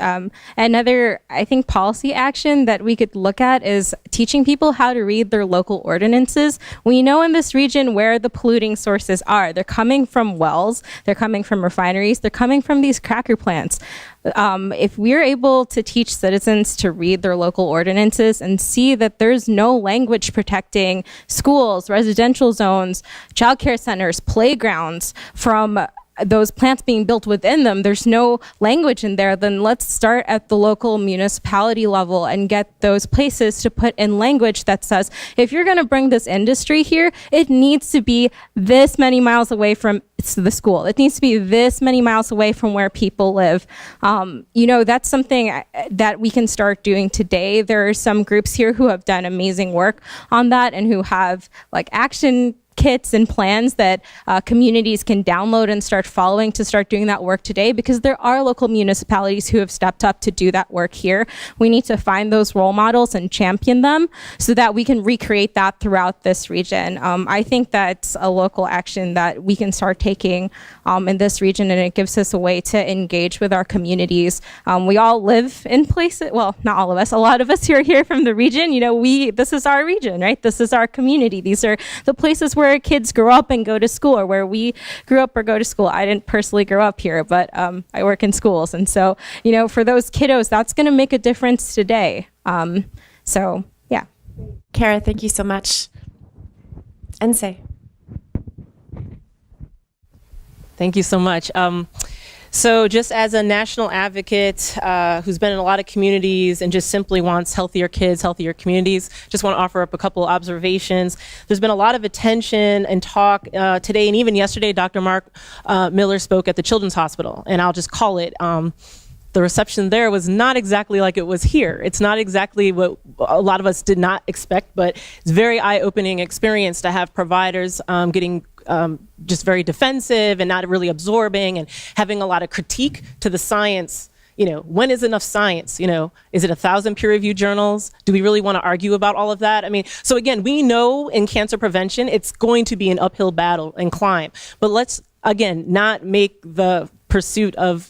Another, I think, policy action that we could look at is teaching people how to read their local ordinances. We know in this region where the polluting sources are. They're coming from wells, they're coming from refineries, they're coming from these cracker plants. If we're able to teach citizens to read their local ordinances and see that there's no language protecting schools, residential zones, childcare centers, playgrounds from those plants being built within them, there's no language in there, then let's start at the local municipality level and get those places to put in language that says, if you're going to bring this industry here, it needs to be this many miles away from the school. It needs to be this many miles away from where people live. That's something that we can start doing today. There are some groups here who have done amazing work on that and who have action kits and plans that communities can download and start following to start doing that work today, because there are local municipalities who have stepped up to do that work here. We need to find those role models and champion them so that we can recreate that throughout this region. I think that's a local action that we can start taking in this region, and it gives us a way to engage with our communities. We all live in places, well, not all of us, a lot of us who are here from the region, this is our region, right? This is our community. These are the places where kids grow up and go to school, or where we grew up or go to school. I didn't personally grow up here, but I work in schools. And so, for those kiddos, that's going to make a difference today. So, yeah. Kara, thank you so much. Ense. Thank you so much. So just as a national advocate who's been in a lot of communities and just simply wants healthier kids, healthier communities, just want to offer up a couple observations. There's been a lot of attention and talk today and even yesterday. Dr. Mark Miller spoke at the Children's Hospital, and I'll just call it, the reception there was not exactly like it was here. It's not exactly what a lot of us did not expect, but it's a very eye-opening experience to have providers getting just very defensive and not really absorbing and having a lot of critique to the science. When is enough science? Is it 1,000 peer-reviewed journals? Do we really want to argue about all of that? So again, we know in cancer prevention, it's going to be an uphill battle and climb, but let's, again, not make the pursuit of,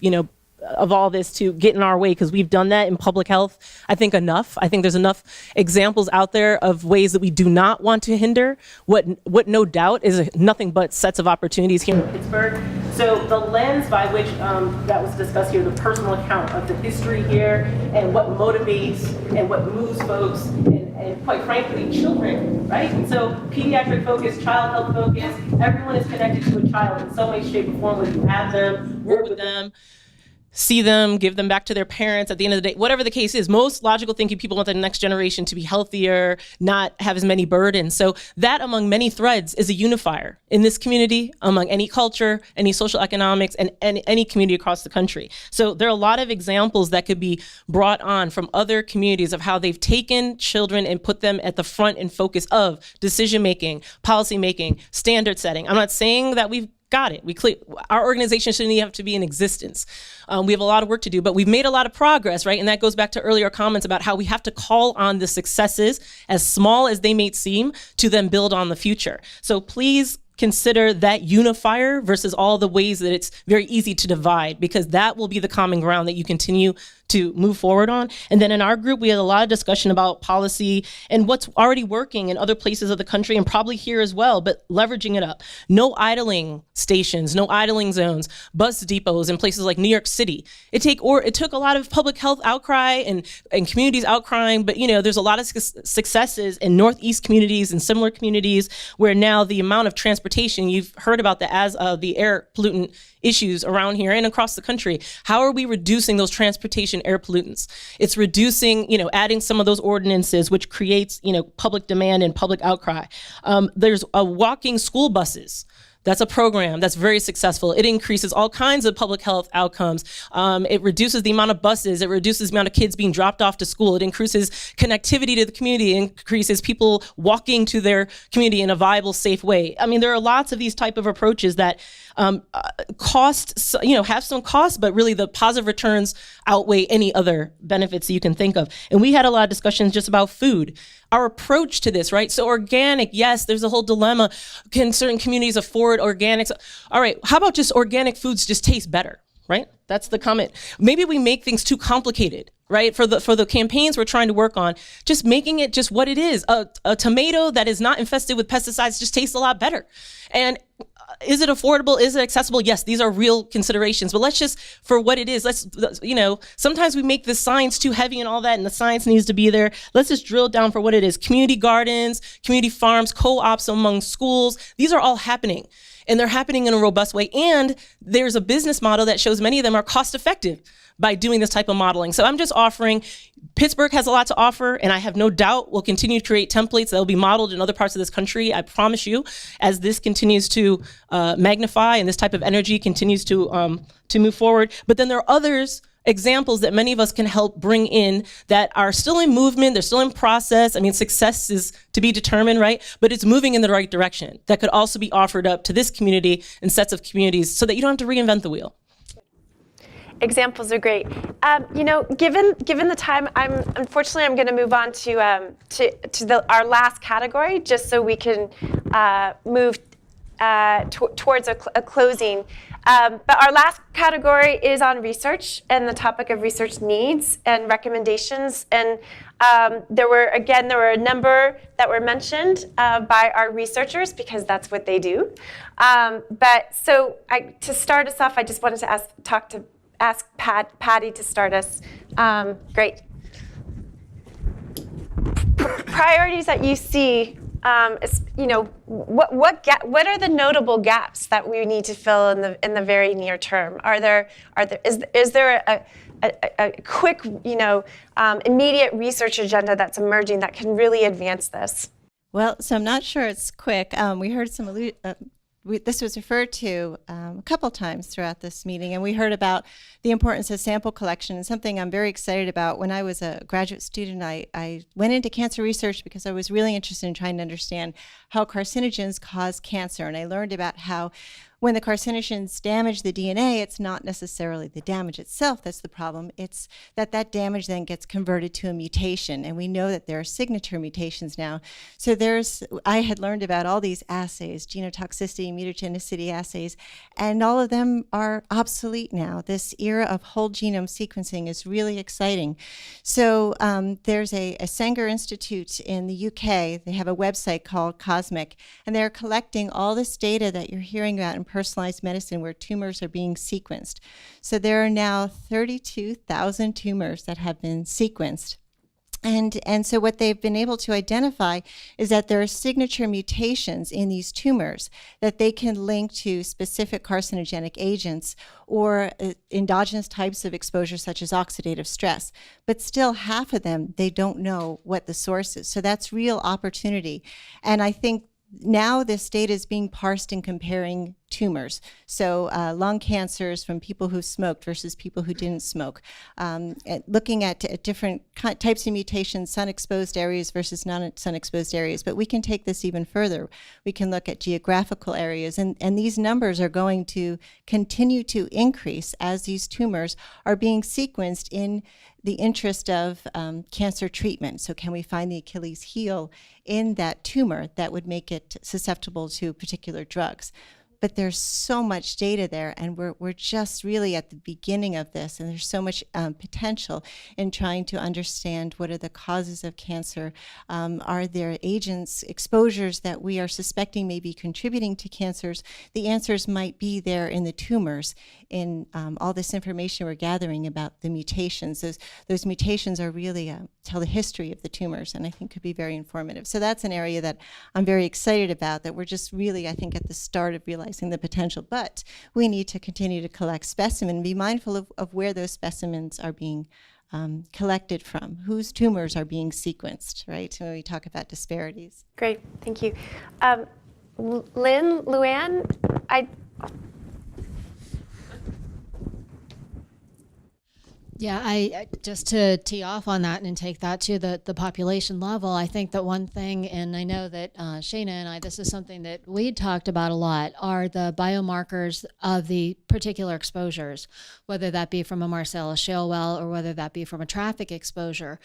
of all this to get in our way, because we've done that in public health, I think enough. I think there's enough examples out there of ways that we do not want to hinder what no doubt is nothing but sets of opportunities here in Pittsburgh. So the lens by which that was discussed here, the personal account of the history here and what motivates and what moves folks and quite frankly, children, right? And so pediatric focus, child health focus, everyone is connected to a child in some way, shape, or form, whether you have them, work with them, see them, give them back to their parents at the end of the day, whatever the case is. Most logical thinking people want the next generation to be healthier, not have as many burdens. So that, among many threads, is a unifier in this community, among any culture, any social economics, and any community across the country. So there are a lot of examples that could be brought on from other communities of how they've taken children and put them at the front and focus of decision-making, policy-making, standard setting. I'm not saying that we've got it. Our organization shouldn't even have to be in existence. We have a lot of work to do, but we've made a lot of progress, right? And that goes back to earlier comments about how we have to call on the successes, as small as they may seem, to then build on the future. So please consider that unifier versus all the ways that it's very easy to divide, because that will be the common ground that you continue to move forward on. And then in our group, we had a lot of discussion about policy and what's already working in other places of the country and probably here as well, but leveraging it up. No idling stations, no idling zones, bus depots in places like New York City. It took a lot of public health outcry and communities outcrying, but there's a lot of successes in Northeast communities and similar communities where now the amount of transportation, you've heard about the air pollutant issues around here and across the country. How are we reducing those transportation air pollutants? It's reducing, adding some of those ordinances, which creates, public demand and public outcry. There's walking school buses. That's a program that's very successful. It increases all kinds of public health outcomes. It reduces the amount of buses. It reduces the amount of kids being dropped off to school. It increases connectivity to the community. It increases people walking to their community in a viable, safe way. There are lots of these type of approaches that have some costs, but really the positive returns outweigh any other benefits that you can think of. And we had a lot of discussions just about food. Our approach to this, right? So organic, yes, there's a whole dilemma. Can certain communities afford organics? All right, how about just organic foods just taste better, right? That's the comment. Maybe we make things too complicated, right? For the campaigns we're trying to work on, just making it just what it is. A tomato that is not infested with pesticides just tastes a lot better. And is it affordable? Is it accessible? Yes, these are real considerations, but let's just, for what it is, sometimes we make the science too heavy and all that, and the science needs to be there. Let's just drill down for what it is. Community gardens, community farms, co-ops among schools, these are all happening, and they're happening in a robust way. And there's a business model that shows many of them are cost effective by doing this type of modeling. So I'm just offering, Pittsburgh has a lot to offer, and I have no doubt we'll continue to create templates that will be modeled in other parts of this country. I promise you, as this continues to magnify and this type of energy continues to move forward. But then there are others examples that many of us can help bring in that are still in movement, they're still in process. I mean, success is to be determined, right? But it's moving in the right direction. That could also be offered up to this community and sets of communities so that you don't have to reinvent the wheel. Examples are great. Given the time, unfortunately I'm going to move on to our last category, just so we can move towards a closing. But our last category is on research and the topic of research needs and recommendations. And there were a number that were mentioned by our researchers, because that's what they do. To start us off, I just wanted to ask Patty to start us. Great. Priorities that you see, what are the notable gaps that we need to fill in the very near term? Is there a quick, immediate research agenda that's emerging that can really advance this? Well, so I'm not sure it's quick. We heard some this was referred to a couple times throughout this meeting, and we heard about the importance of sample collection, and something I'm very excited about. When I was a graduate student, I went into cancer research because I was really interested in trying to understand how carcinogens cause cancer, and I learned about how when the carcinogens damage the DNA, it's not necessarily the damage itself that's the problem. It's that damage then gets converted to a mutation, and we know that there are signature mutations now. So I had learned about all these assays, genotoxicity, mutagenicity assays, and all of them are obsolete now. This era of whole genome sequencing is really exciting. So there's a Sanger Institute in the UK. They have a website called Cosmic, and they're collecting all this data that you're hearing about in personalized medicine where tumors are being sequenced. So there are now 32,000 tumors that have been sequenced. And so what they've been able to identify is that there are signature mutations in these tumors that they can link to specific carcinogenic agents or endogenous types of exposure such as oxidative stress. But still, half of them, they don't know what the source is. So that's real opportunity. And I think now this data is being parsed in comparing tumors. So lung cancers from people who smoked versus people who didn't smoke. Looking at different types of mutations, sun-exposed areas versus non-sun-exposed areas. But we can take this even further. We can look at geographical areas. And these numbers are going to continue to increase as these tumors are being sequenced in the interest of cancer treatment. So can we find the Achilles heel in that tumor that would make it susceptible to particular drugs? But there's so much data there, and we're just really at the beginning of this, and there's so much potential in trying to understand what are the causes of cancer. Are there agents, exposures that we are suspecting may be contributing to cancers? The answers might be there in the tumors, in all this information we're gathering about the mutations. Those mutations are really tell the history of the tumors, and I think could be very informative. So that's an area that I'm very excited about, that we're just really, I think, at the start of realizing the potential. But we need to continue to collect specimens and be mindful of where those specimens are being collected from, whose tumors are being sequenced, right? When we talk about disparities. Great, thank you. LuAnn, Yeah, I just to tee off on that and take that to the population level, I think that one thing, and I know that Shana and I, this is something that we talked about a lot, are the biomarkers of the particular exposures, whether that be from a Marcellus shale well or whether that be from a traffic exposure.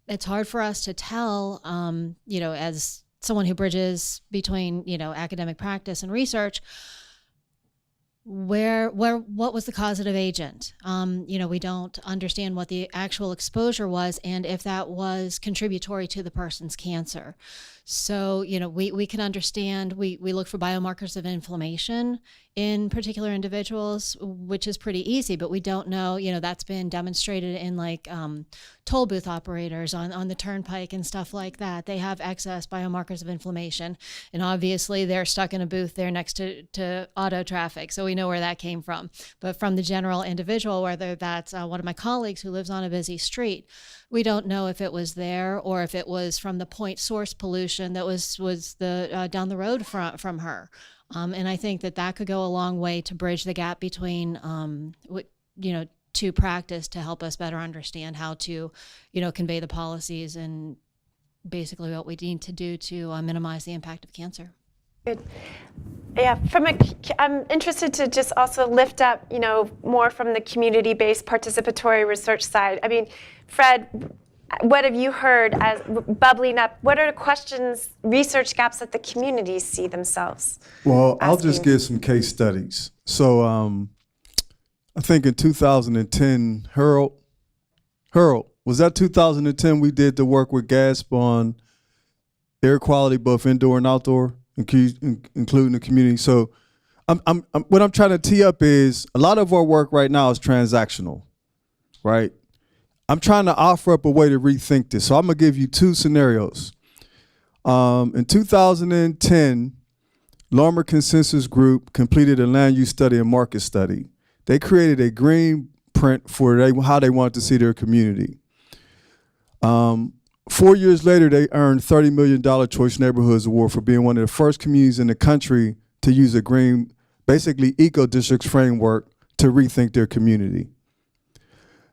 It's hard for us to tell, as someone who bridges between, academic practice and research, what was the causative agent? We don't understand what the actual exposure was and if that was contributory to the person's cancer. So, we can understand, we look for biomarkers of inflammation in particular individuals, which is pretty easy, but we don't know, that's been demonstrated in toll booth operators on the turnpike and stuff like that. They have excess biomarkers of inflammation, and obviously they're stuck in a booth there next to auto traffic. So we know where that came from. But from the general individual, whether that's one of my colleagues who lives on a busy street, we don't know if it was there or if it was from the point source pollution that was the down the road from her. And I think that could go a long way to bridge the gap between, to practice to help us better understand how to, convey the policies and basically what we need to do to minimize the impact of cancer. Good. Yeah, I'm interested to just also lift up, more from the community-based participatory research side. I mean, Fred, what have you heard as bubbling up? What are the questions, research gaps that the communities see themselves? Well, I'll just give some case studies. So I think in 2010, Harold, was that 2010 we did the work with GASP on air quality, both indoor and outdoor, including the community? So what I'm trying to tee up is a lot of our work right now is transactional, right? I'm trying to offer up a way to rethink this. So I'm going to give you two scenarios. In 2010, Larmer Consensus Group completed a land use study and market study. They created a green print for how they wanted to see their community. 4 years later, they earned $30 million Choice Neighborhoods Award for being one of the first communities in the country to use a green, basically eco-districts framework to rethink their community.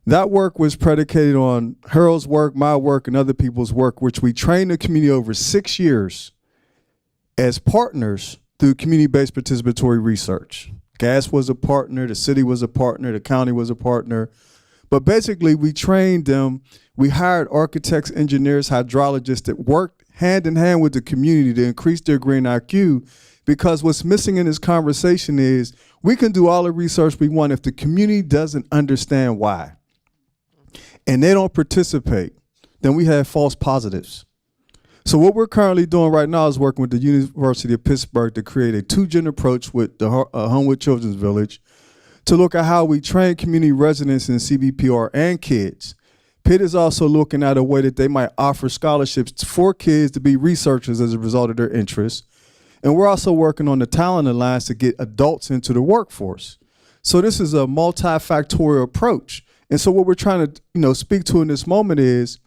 That work was predicated on Harold's work, my work, and other people's work, which we trained the community over 6 years as partners through community-based participatory research. GAS was a partner, the city was a partner, the county was a partner. But basically, we trained them. We hired architects, engineers, hydrologists that worked hand in hand with the community to increase their green IQ, because what's missing in this conversation is we can do all the research we want if the community doesn't understand why and they don't participate, then we have false positives. So what we're currently doing right now is working with the University of Pittsburgh to create a two-gen approach with the Homewood Children's Village to look at how we train community residents in CBPR and kids. Pitt is also looking at a way that they might offer scholarships for kids to be researchers as a result of their interests. And we're also working on the talent alliance to get adults into the workforce. So this is a multifactorial approach. And so what we're trying to speak to in this moment is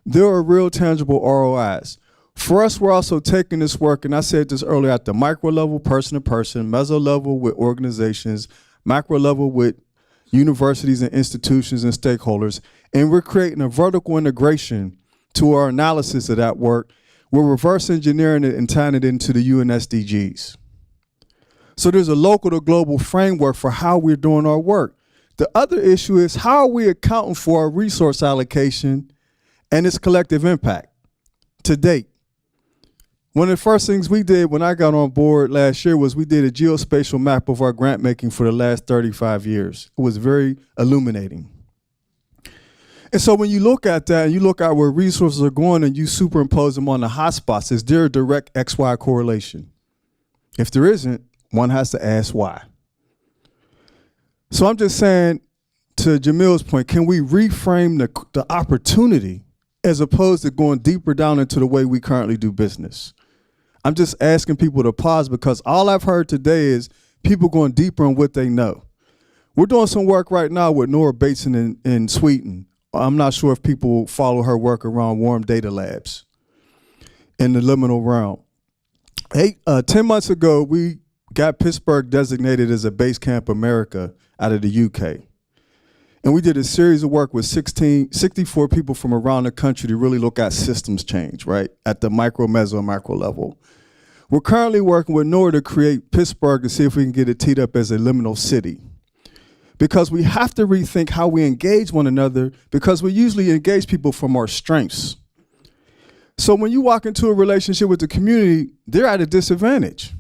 there are real tangible ROIs. For us, we're also taking this work, and I said this earlier, at the micro level, person to person, meso level with organizations, macro level with universities and institutions and stakeholders, and we're creating a vertical integration to our analysis of that work. We're reverse engineering it and tying it into the UN SDGs. So there's a local to global framework for how we're doing our work. The other issue is how are we accounting for our resource allocation and its collective impact to date. One of the first things we did when I got on board last year was we did a geospatial map of our grant making for the last 35 years. It was very illuminating. And so when you look at that and you look at where resources are going and you superimpose them on the hotspots, is there a direct XY correlation? If there isn't, one has to ask why. So I'm just saying, to Jamil's point, can we reframe the opportunity as opposed to going deeper down into the way we currently do business? I'm just asking people to pause, because all I've heard today is people going deeper on what they know. We're doing some work right now with Nora Bateson in Sweden. I'm not sure if people follow her work around warm data labs in the liminal realm. 10 months ago, we got Pittsburgh designated as a Base Camp America out of the UK. And we did a series of work with 64 people from around the country to really look at systems change, right, at the micro, meso, and macro level. We're currently working with Nora to create Pittsburgh to see if we can get it teed up as a liminal city. Because we have to rethink how we engage one another, because we usually engage people from our strengths. So when you walk into a relationship with the community, they're at a disadvantage.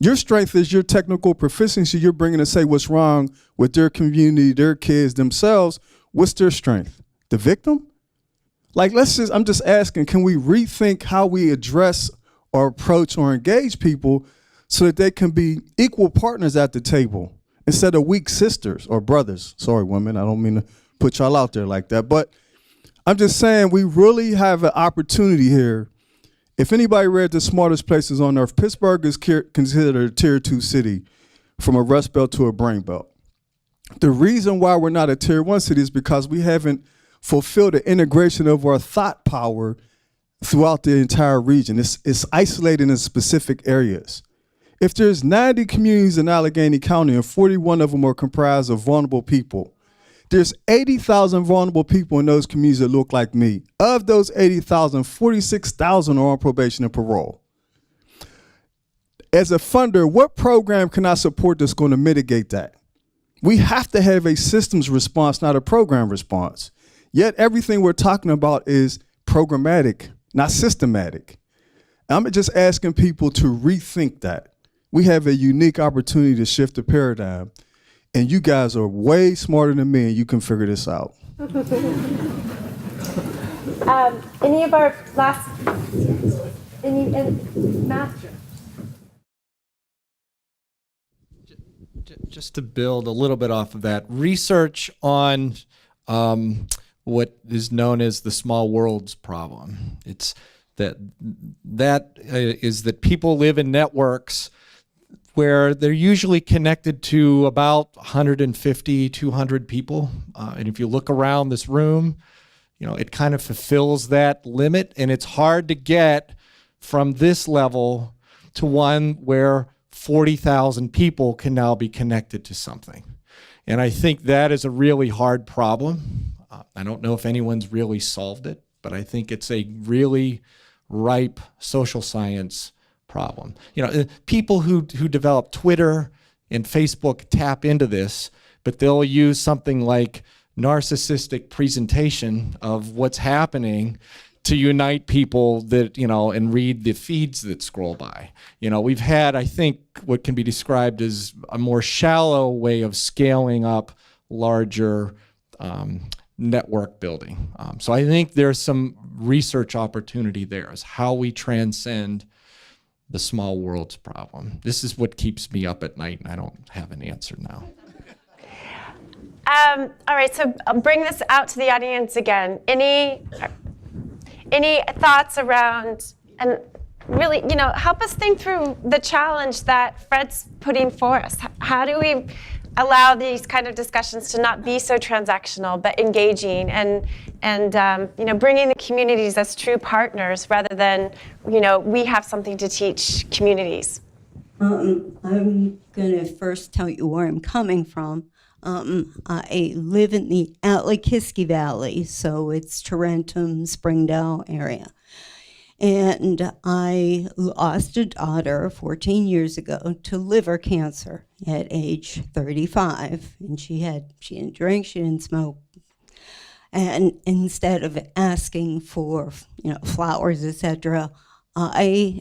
Your strength is your technical proficiency you're bringing to say what's wrong with their community, their kids, themselves. What's their strength? The victim? I'm just asking, can we rethink how we address or approach or engage people so that they can be equal partners at the table instead of weak sisters or brothers? Sorry, women, I don't mean to put y'all out there like that, but I'm just saying we really have an opportunity here. If anybody read The Smartest Places on Earth, Pittsburgh is considered a tier 2 city from a rust belt to a brain belt. The reason why we're not a tier 1 city is because we haven't fulfilled the integration of our thought power throughout the entire region. It's isolated in specific areas. If there's 90 communities in Allegheny County and 41 of them are comprised of vulnerable people, There's 80,000 vulnerable people in those communities that look like me. Of those 80,000, 46,000 are on probation and parole. As a funder, what program can I support that's going to mitigate that? We have to have a systems response, not a program response. Yet everything we're talking about is programmatic, not systematic. I'm just asking people to rethink that. We have a unique opportunity to shift the paradigm. And you guys are way smarter than me, and you can figure this out. Any of our last, Matt? Just to build a little bit off of that, research on what is known as the small worlds problem. It's that is that people live in networks where they're usually connected to about 150, 200 people. And if you look around this room, it kind of fulfills that limit. And it's hard to get from this level to one where 40,000 people can now be connected to something. And I think that is a really hard problem. I don't know if anyone's really solved it, but I think it's a really ripe social science problem. People who develop Twitter and Facebook tap into this, but they'll use something like narcissistic presentation of what's happening to unite people that, and read the feeds that scroll by. We've had, I think, what can be described as a more shallow way of scaling up larger network building. So I think there's some research opportunity there as how we transcend the small worlds problem. This is what keeps me up at night, and I don't have an answer now. All right, so I'll bring this out to the audience again. Any thoughts around, and really, help us think through the challenge that Fred's putting for us. How do we allow these kind of discussions to not be so transactional, but engaging and bringing the communities as true partners rather than, we have something to teach communities? I'm going to first tell you where I'm coming from. I live in the Allegheny Valley, so it's Tarentum, Springdale area. And I lost a daughter 14 years ago to liver cancer at age 35. And she didn't drink, she didn't smoke. And instead of asking for, flowers, etc., I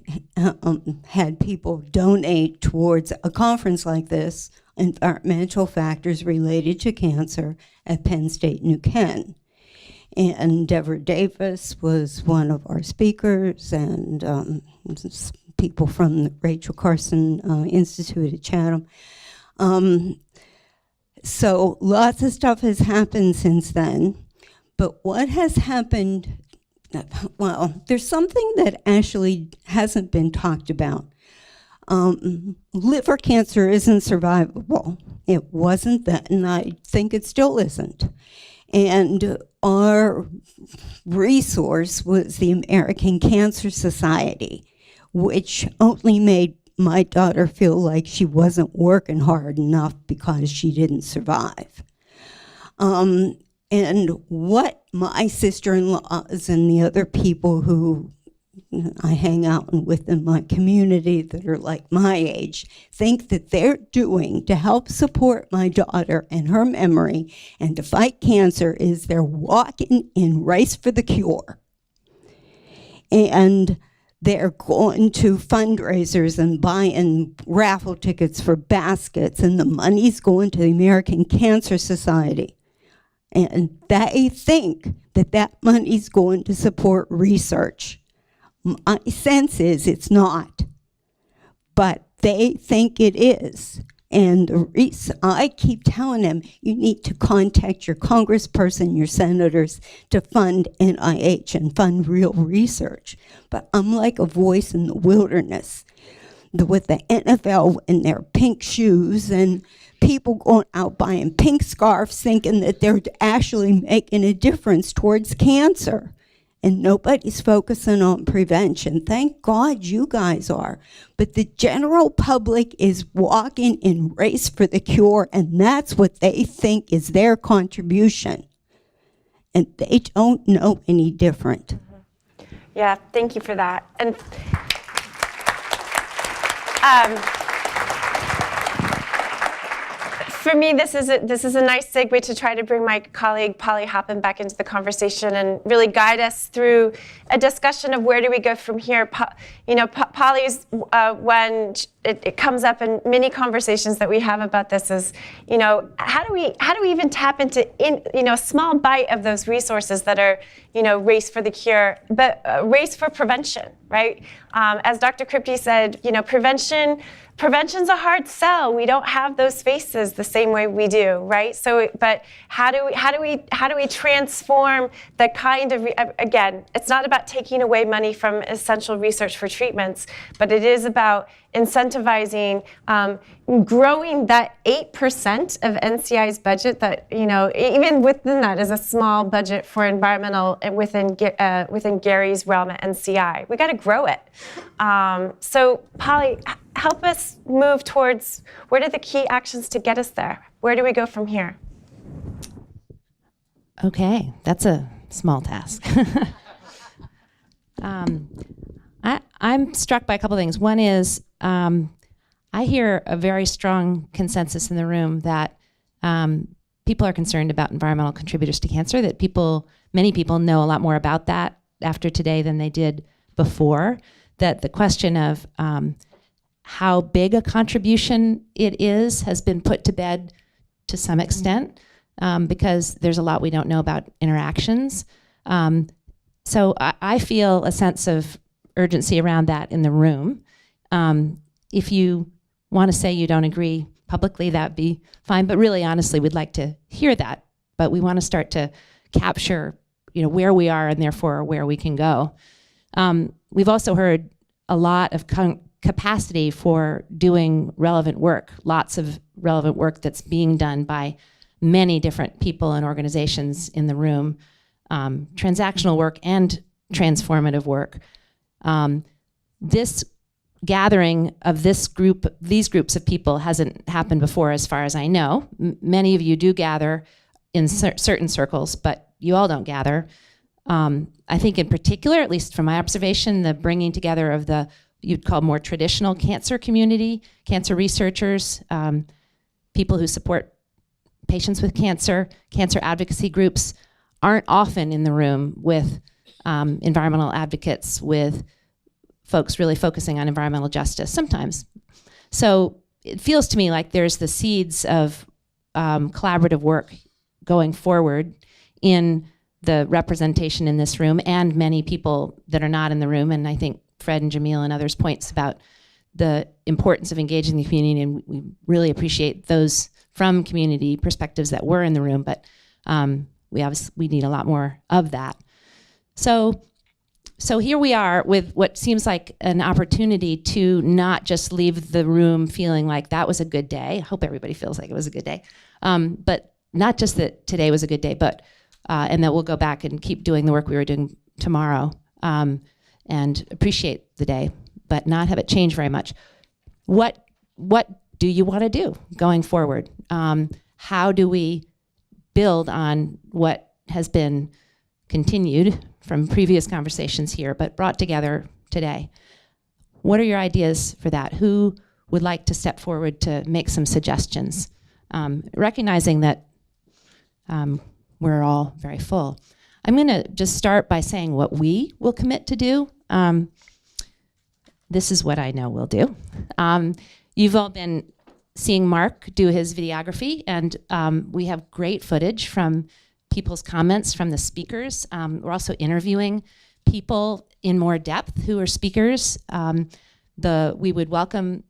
had people donate towards a conference like this, Environmental Factors Related to Cancer at Penn State New Ken. And Deborah Davis was one of our speakers, and people from the Rachel Carson Institute at Chatham. So lots of stuff has happened since then. But what has happened, well, there's something that actually hasn't been talked about. Liver cancer isn't survivable. It wasn't then, and I think it still isn't. And our resource was the American Cancer Society, which only made my daughter feel like she wasn't working hard enough because she didn't survive. And what my sister-in-laws and the other people who I hang out with in my community that are like my age think that they're doing to help support my daughter and her memory and to fight cancer is they're walking in Race for the Cure. And they're going to fundraisers and buying raffle tickets for baskets, and the money's going to the American Cancer Society. And they think that that money's going to support research. My sense is it's not, but they think it is. And I keep telling them, you need to contact your congressperson, your senators, to fund NIH and fund real research. But I'm like a voice in the wilderness with the NFL in their pink shoes and people going out buying pink scarves thinking that they're actually making a difference towards cancer. and nobody's focusing on prevention. Thank God you guys are. But the general public is walking in race for the cure, and that's what they think is their contribution. And they don't know any different. Yeah, thank you for that. And for me, this is a nice segue to try to bring my colleague Polly Hoppin back into the conversation and really guide us through a discussion of where do we go from here. Polly's when it comes up in many conversations that we have about this is, how do we even tap into a small bite of those resources that are, race for the cure, but race for prevention, right? As Dr. Kripke said, prevention's a hard sell. We don't have those faces the same way we do, right? So, but how do we transform the kind of, again, it's not about taking away money from essential research for treatments, but it is about incentivizing, growing that 8% of NCI's budget that, even within that is a small budget for environmental within Gary's realm at NCI. We got to grow it. So Polly, help us move towards, what are the key actions to get us there? Where do we go from here? Okay, that's a small task. I'm struck by a couple things. One is I hear a very strong consensus in the room that people are concerned about environmental contributors to cancer, that many people know a lot more about that after today than they did before, that the question of how big a contribution it is has been put to bed to some extent, because there's a lot we don't know about interactions. So I feel a sense of urgency around that in the room. If you want to say you don't agree publicly, that'd be fine, but really honestly, we'd like to hear that. But we want to start to capture, where we are and therefore where we can go. We've also heard a lot of capacity for doing relevant work, lots of relevant work that's being done by many different people and organizations in the room, transactional work and transformative work. This gathering of these groups of people hasn't happened before, as far as I know. Many of you do gather in certain circles, but you all don't gather. I think in particular, at least from my observation, the bringing together of the, you'd call more traditional cancer community, cancer researchers, people who support patients with cancer advocacy groups aren't often in the room with environmental advocates, with folks really focusing on environmental justice sometimes. So it feels to me like there's the seeds of collaborative work going forward in the representation in this room and many people that are not in the room. And I think Fred and Jamil and others' points about the importance of engaging the community, and we really appreciate those from community perspectives that were in the room, but we need a lot more of that. So here we are with what seems like an opportunity to not just leave the room feeling like that was a good day. I hope everybody feels like it was a good day. But not just that today was a good day, but and that we'll go back and keep doing the work we were doing tomorrow, and appreciate the day, but not have it change very much. What do you want to do going forward? How do we build on what has been continued from previous conversations here, but brought together today? What are your ideas for that? Who would like to step forward to make some suggestions? Recognizing that we're all very full. I'm going to just start by saying what we will commit to do. This is what I know we'll do. You've all been seeing Mark do his videography, and we have great footage from people's comments from the speakers. We're also interviewing people in more depth who are speakers. We would welcome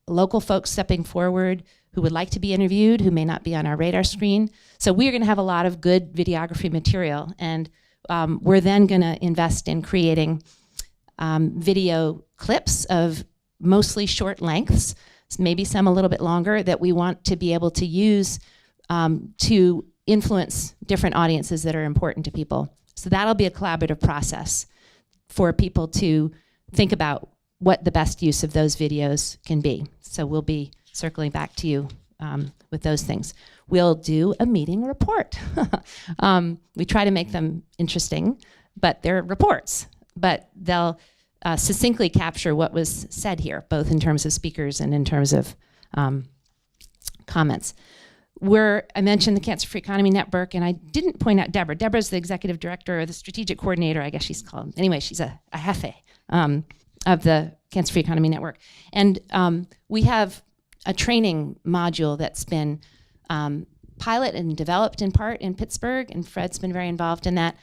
local folks stepping forward who would like to be interviewed, who may not be on our radar screen. So we're going to have a lot of good videography material, and we're then going to invest in creating video clips of mostly short lengths, maybe some a little bit longer, that we want to be able to use to influence different audiences that are important to people. So that'll be a collaborative process for people to think about what the best use of those videos can be. So we'll be circling back to you with those things. We'll do a meeting report. We try to make them interesting, but they're reports. But they'll succinctly capture what was said here, both in terms of speakers and in terms of comments. I mentioned the Cancer-Free Economy Network, and I didn't point out Deborah. Deborah's the executive director or the strategic coordinator, I guess she's called. Anyway, she's a jefe of the Cancer-Free Economy Network. And we have a training module that's been pilot and developed in part in Pittsburgh, and Fred's been very involved in that.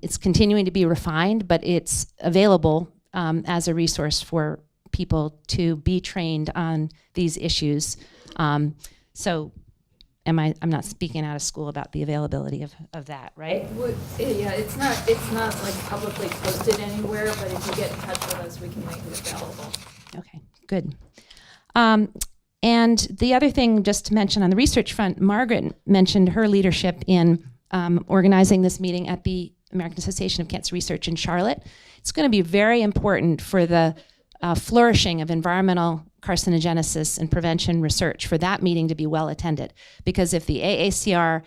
It's continuing to be refined, but it's available as a resource for people to be trained on these issues. So I'm not speaking out of school about the availability of that, right? Yeah, it's not like publicly posted anywhere, but if you get in touch with us, we can make it available. Okay, good. And the other thing, just to mention on the research front, Margaret mentioned her leadership in organizing this meeting at the American Association of Cancer Research in Charlotte. It's going to be very important for the flourishing of environmental carcinogenesis and prevention research for that meeting to be well attended. Because if the AACR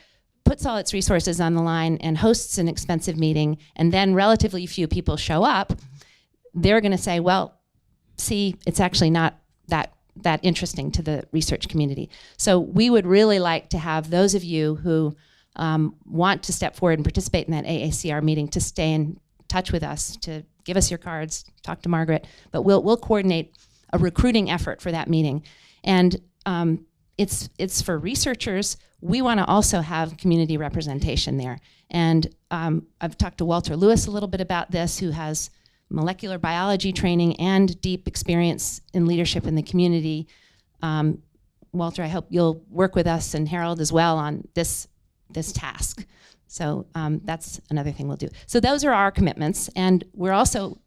puts all its resources on the line and hosts an expensive meeting, and then relatively few people show up, they're going to say, well, see, it's actually not that interesting to the research community. So we would really like to have those of you who want to step forward and participate in that AACR meeting to stay in touch with us, to give us your cards, talk to Margaret, but we'll coordinate a recruiting effort for that meeting. And it's for researchers. We want to also have community representation there. And I've talked to Walter Lewis a little bit about this, who has molecular biology training and deep experience in leadership in the community. Walter, I hope you'll work with us and Harold as well on this task. So that's another thing we'll do. So those are our commitments, and we're also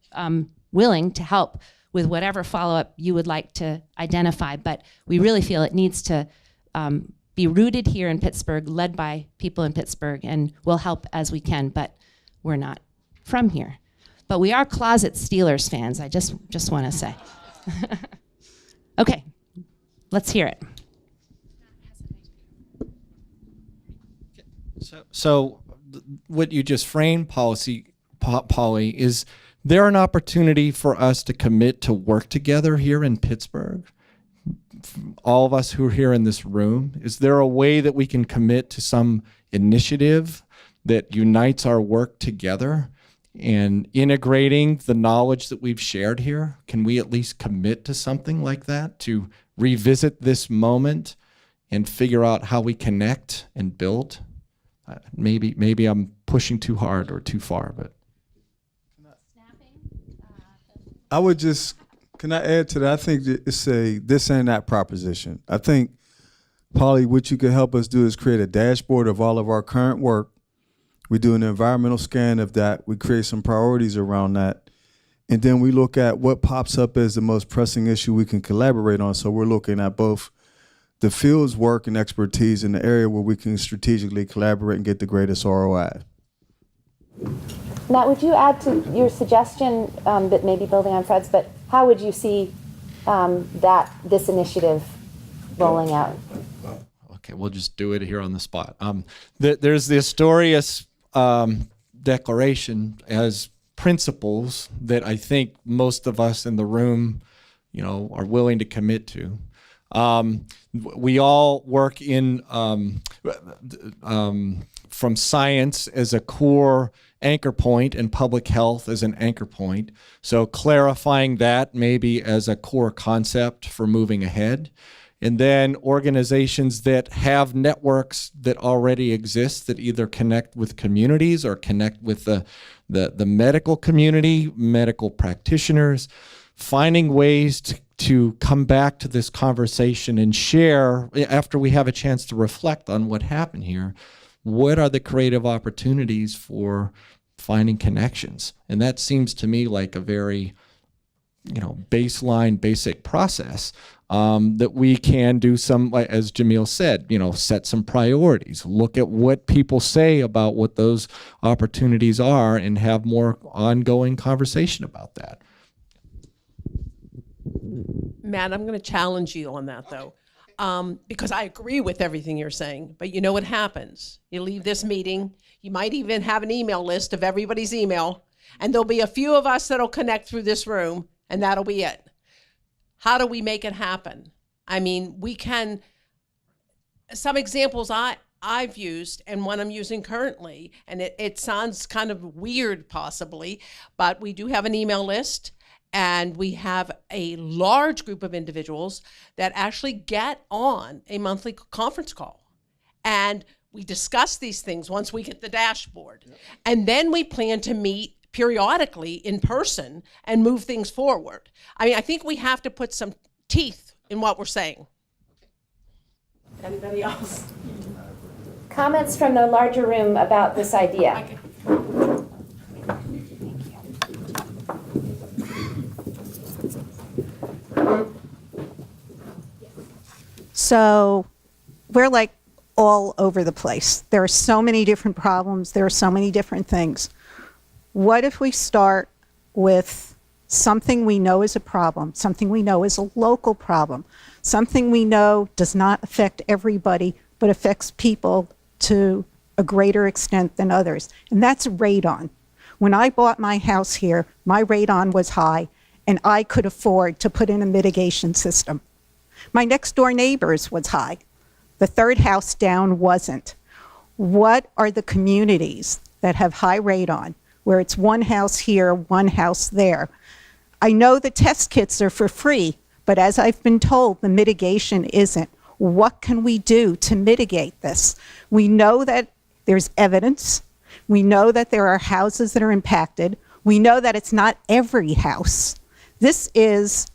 willing to help with whatever follow-up you would like to identify, but we really feel it needs to be rooted here in Pittsburgh, led by people in Pittsburgh, and we'll help as we can, but we're not from here. But we are closet Steelers fans, I just want to say. Okay, let's hear it. So what you just framed, Polly, is there an opportunity for us to commit to work together here in Pittsburgh? All of us who are here in this room, is there a way that we can commit to some initiative that unites our work together and integrating the knowledge that we've shared here? Can we at least commit to something like that, to revisit this moment and figure out how we connect and build? Maybe I'm pushing too hard or too far, but I would just, can I add to that? I think it's a this and that proposition. I think, Polly, what you could help us do is create a dashboard of all of our current work. We do an environmental scan of that. We create some priorities around that. And then we look at what pops up as the most pressing issue we can collaborate on. So we're looking at both the field's work and expertise in the area where we can strategically collaborate and get the greatest ROI. Matt, would you add to your suggestion, that maybe building on Fred's, but how would you see this initiative rolling out? okay, we'll just do it here on the spot. There's the Astorius Declaration as principles that I think most of us in the room, are willing to commit to. We all work in from science as a core anchor point and public health as an anchor point. So clarifying that maybe as a core concept for moving ahead. And then organizations that have networks that already exist that either connect with communities or connect with the medical community, medical practitioners, finding ways to come back to this conversation and share, after we have a chance to reflect on what happened here, what are the creative opportunities for finding connections? And that seems to me like a very baseline, basic process. that we can do some, like as Jamil said, set some priorities, look at what people say about what those opportunities are, and have more ongoing conversation about that. Matt, I'm going to challenge you on that, though, because I agree with everything you're saying. But you know what happens? You leave this meeting. You might even have an email list of everybody's email, and there'll be a few of us that'll connect through this room, and that'll be it. How do we make it happen? I mean, we can. Some examples I've used, and one I'm using currently, and it sounds kind of weird possibly, but we do have an email list. And we have a large group of individuals that actually get on a monthly conference call. And we discuss these things once we get the dashboard. Yep. And then we plan to meet periodically in person and move things forward. I mean, I think we have to put some teeth in what we're saying. Anybody else? Comments from the larger room about this idea? So we're like all over the place. There are so many different problems. There are so many different things. What if we start with something we know is a problem, something we know is a local problem, something we know does not affect everybody, but affects people to a greater extent than others, and that's radon. When I bought my house here, my radon was high, and I could afford to put in a mitigation system. My next door neighbor's was high. The third house down wasn't. What are the communities that have high radon, where it's one house here, one house there? I know the test kits are for free, but as I've been told, the mitigation isn't. What can we do to mitigate this? We know that there's evidence. We know that there are houses that are impacted. We know that it's not every house. This is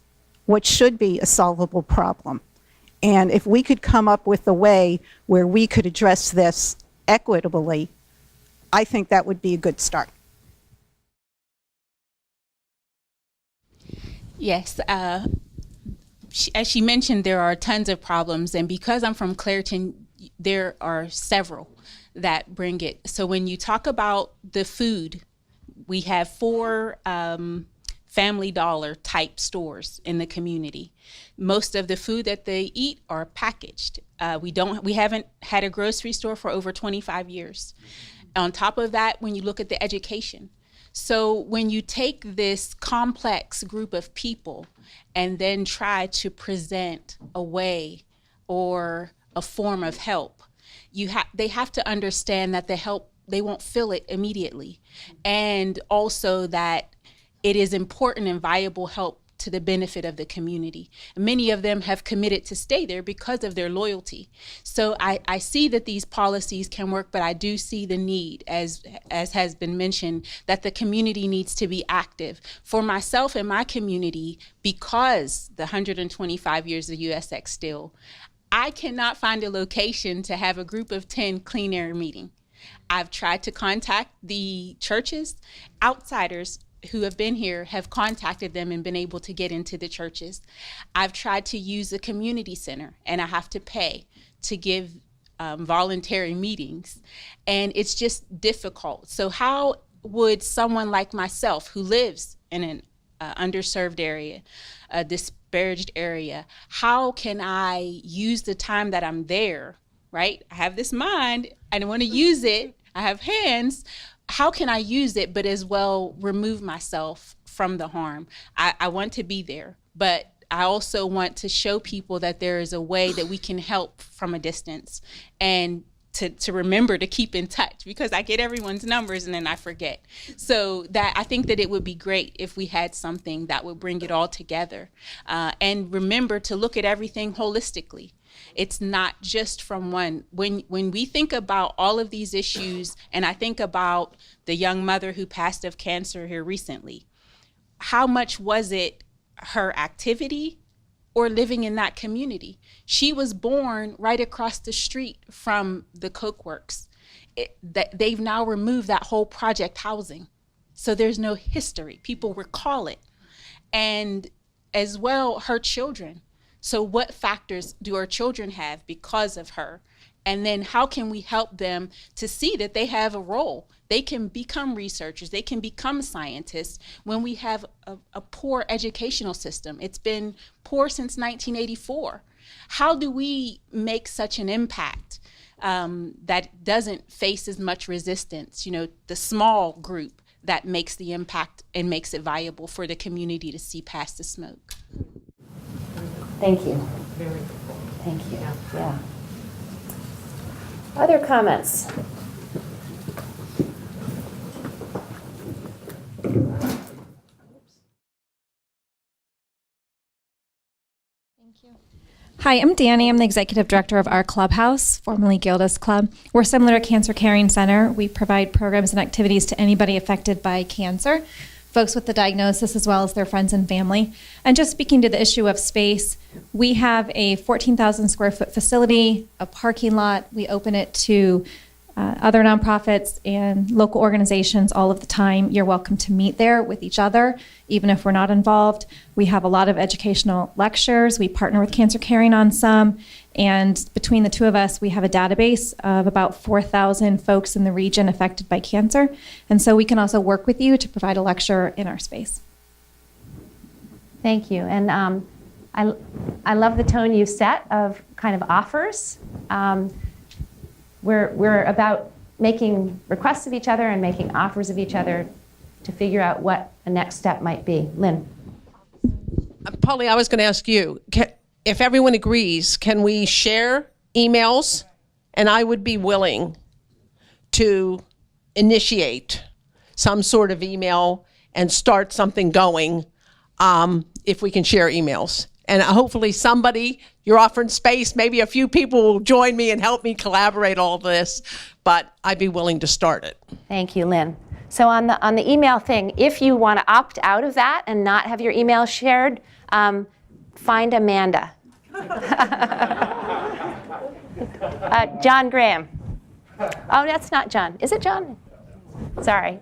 what should be a solvable problem. And if we could come up with a way where we could address this equitably, I think that would be a good start. Yes, as she mentioned, there are tons of problems, and because I'm from Clairton, there are several that bring it. So when you talk about the food, we have 4 Family Dollar type stores in the community. Most of the food that they eat are packaged. We haven't had a grocery store for over 25 years. On top of that, when you look at the education, so when you take this complex group of people and then try to present a way or a form of help, they have to understand that the help, they won't feel it immediately, and also that it is important and viable help to the benefit of the community. Many of them have committed to stay there because of their loyalty. So I see that these policies can work, but I do see the need, as has been mentioned, that the community needs to be active. For myself and my community, because the 125 years of USX still, I cannot find a location to have a group of 10 clean air meeting. I've tried to contact the churches. Outsiders who have been here have contacted them and been able to get into the churches. I've tried to use the community center, and I have to pay to give voluntary meetings, and it's just difficult. So how would someone like myself, who lives in an underserved area, a disparaged area, how can I use the time that I'm there, right? I have this mind, I don't want to use it, I have hands. How can I use it, but as well remove myself from the harm? I want to be there, but I also want to show people that there is a way that we can help from a distance, and to remember to keep in touch, because I get everyone's numbers and then I forget. So that I think that it would be great if we had something that would bring it all together, and remember to look at everything holistically. It's not just from one. When we think about all of these issues, and I think about the young mother who passed of cancer here recently, how much was it her activity or living in that community? She was born right across the street from the Coke Works. They've now removed that whole project housing. So there's no history. People recall it. And as well, her children. So what factors do our children have because of her? And then how can we help them to see that they have a role? They can become researchers, they can become scientists when we have a poor educational system. It's been poor since 1984. How do we make such an impact that doesn't face as much resistance? You know, the small group that makes the impact and makes it viable for the community to see past the smoke. Thank you. Thank you. Yeah. Other comments? Hi, I'm Danny. I'm the executive director of our clubhouse, formerly Gilda's Club. We're similar to Cancer Caring Center. We provide programs and activities to anybody affected by cancer, folks with the diagnosis as well as their friends and family. And just speaking to the issue of space, we have a 14,000 square foot facility, a parking lot. We open it to other nonprofits and local organizations all of the time. You're welcome to meet there with each other, even if we're not involved. We have a lot of educational lectures. We partner with Cancer Caring on some. And between the two of us, we have a database of about 4,000 folks in the region affected by cancer. And so we can also work with you to provide a lecture in our space. Thank you. And I love the tone you set of kind of offers. We're about making requests of each other and making offers of each other to figure out what a next step might be. Lynn. Polly, I was going to ask you, if everyone agrees, can we share emails? And I would be willing to initiate some sort of email and start something going if we can share emails. And hopefully somebody, you're offering space, maybe a few people will join me and help me collaborate all this, but I'd be willing to start it. Thank you, Lynn. So on the email thing, if you want to opt out of that and not have your email shared, find Amanda. John Graham. Oh, that's not John. Is it John? Sorry.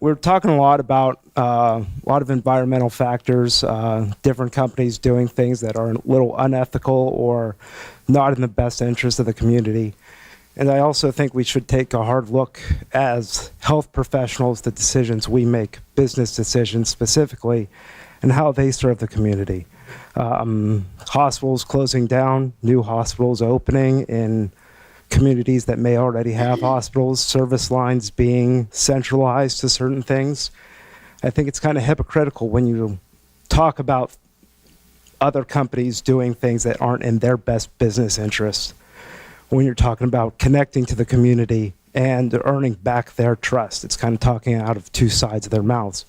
We're talking a lot about a lot of environmental factors, different companies doing things that are a little unethical or not in the best interest of the community. And I also think we should take a hard look as health professionals, the decisions we make, business decisions specifically, and how they serve the community. Hospitals closing down, new hospitals opening in communities that may already have hospitals, service lines being centralized to certain things. I think it's kind of hypocritical when you talk about other companies doing things that aren't in their best business interests, when you're talking about connecting to the community and earning back their trust. It's kind of talking out of two sides of their mouths.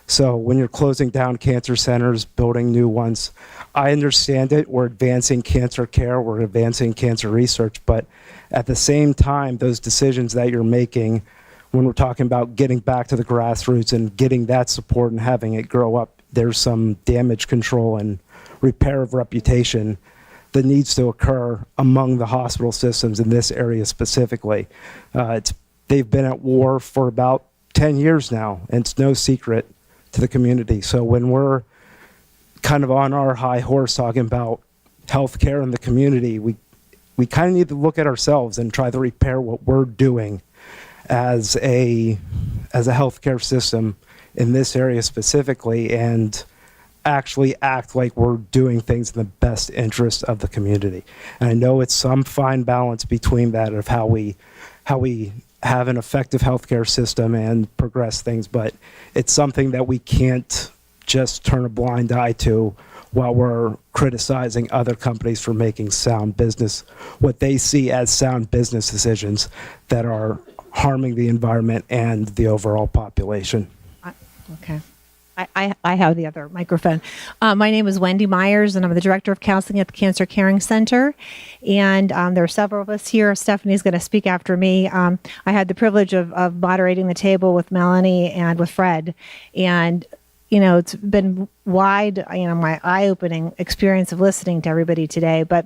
So when you're closing down cancer centers, building new ones, I understand it. We're advancing cancer care, we're advancing cancer research, but at the same time, those decisions that you're making, when we're talking about getting back to the grassroots and getting that support and having it grow up, there's some damage control and repair of reputation that needs to occur among the hospital systems in this area specifically. They've been at war for about 10 years now, and it's no secret to the community. So when we're kind of on our high horse talking about healthcare in the community, we kind of need to look at ourselves and try to repair what we're doing as a healthcare system in this area specifically, and actually act like we're doing things in the best interest of the community. And I know it's some fine balance between that of how we have an effective healthcare system and progress things, but it's something that we can't just turn a blind eye to while we're criticizing other companies for making sound business, what they see as sound business decisions that are harming the environment and the overall population. Okay. I have the other microphone. My name is Wendy Myers, and I'm the Director of Counseling at the Cancer Caring Center. And there are several of us here. Stephanie's going to speak after me. I had the privilege of moderating the table with Melanie and with Fred. And, you know, it's been wide, you know, my eye-opening experience of listening to everybody today. But,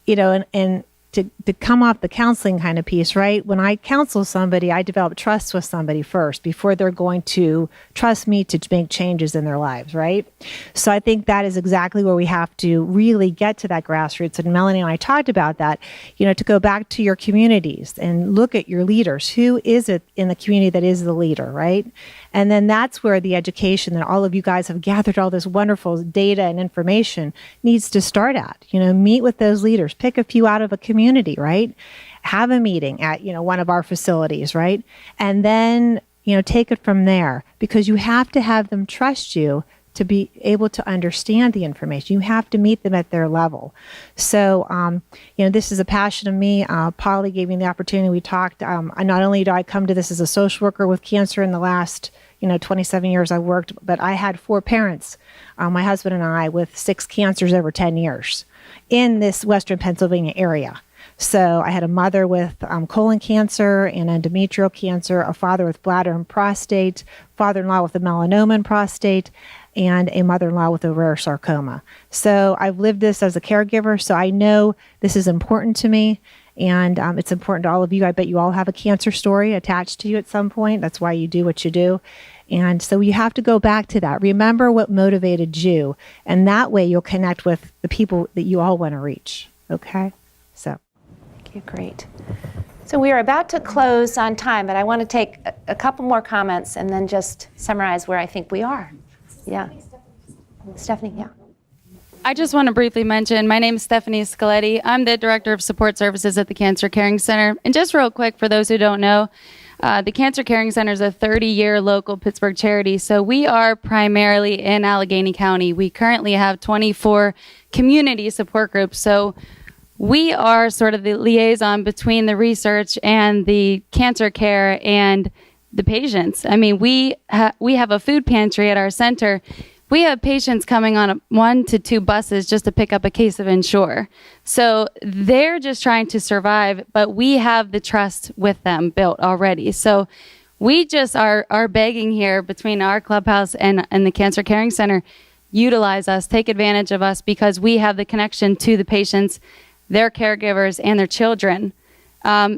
you know, and to come off the counseling kind of piece, right? When I counsel somebody, I develop trust with somebody first before they're going to trust me to make changes in their lives, right? So I think that is exactly where we have to really get to that grassroots. And Melanie and I talked about that, to go back to your communities and look at your leaders. Who is it in the community that is the leader, right? And then that's where the education that all of you guys have gathered all this wonderful data and information needs to start at. Meet with those leaders, pick a few out of a community, right? Have a meeting at, one of our facilities, right? And then, take it from there, because you have to have them trust you to be able to understand the information. You have to meet them at their level. So, this is a passion of me. Polly gave me the opportunity. We talked, not only do I come to this as a social worker with cancer in the last 27 years I worked, but I had 4 parents, my husband and I, with 6 cancers over 10 years in this Western Pennsylvania area. So I had a mother with colon cancer and endometrial cancer, a father with bladder and prostate, father-in-law with a melanoma and prostate, and a mother-in-law with a rare sarcoma. So I've lived this as a caregiver, so I know this is important to me. And it's important to all of you. I bet you all have a cancer story attached to you at some point. That's why you do what you do. And so you have to go back to that. Remember what motivated you. And that way you'll connect with the people that you all want to reach. Okay? So. Thank you. Great. So we are about to close on time, but I want to take a couple more comments and then just summarize where I think we are. Yeah. Stephanie, yeah. I just want to briefly mention, my name is Stephanie Scaletta. I'm the Director of Support Services at the Cancer Caring Center. And just real quick, for those who don't know, the Cancer Caring Center is a 30-year local Pittsburgh charity. So we are primarily in Allegheny County. We currently have 24 community support groups. So we are sort of the liaison between the research and the cancer care and the patients. I mean, we have a food pantry at our center. We have patients coming on 1 to 2 buses just to pick up a case of Ensure. So they're just trying to survive, but we have the trust with them built already. So we just are begging here between our clubhouse and the Cancer Caring Center, utilize us, take advantage of us, because we have the connection to the patients, their caregivers, and their children.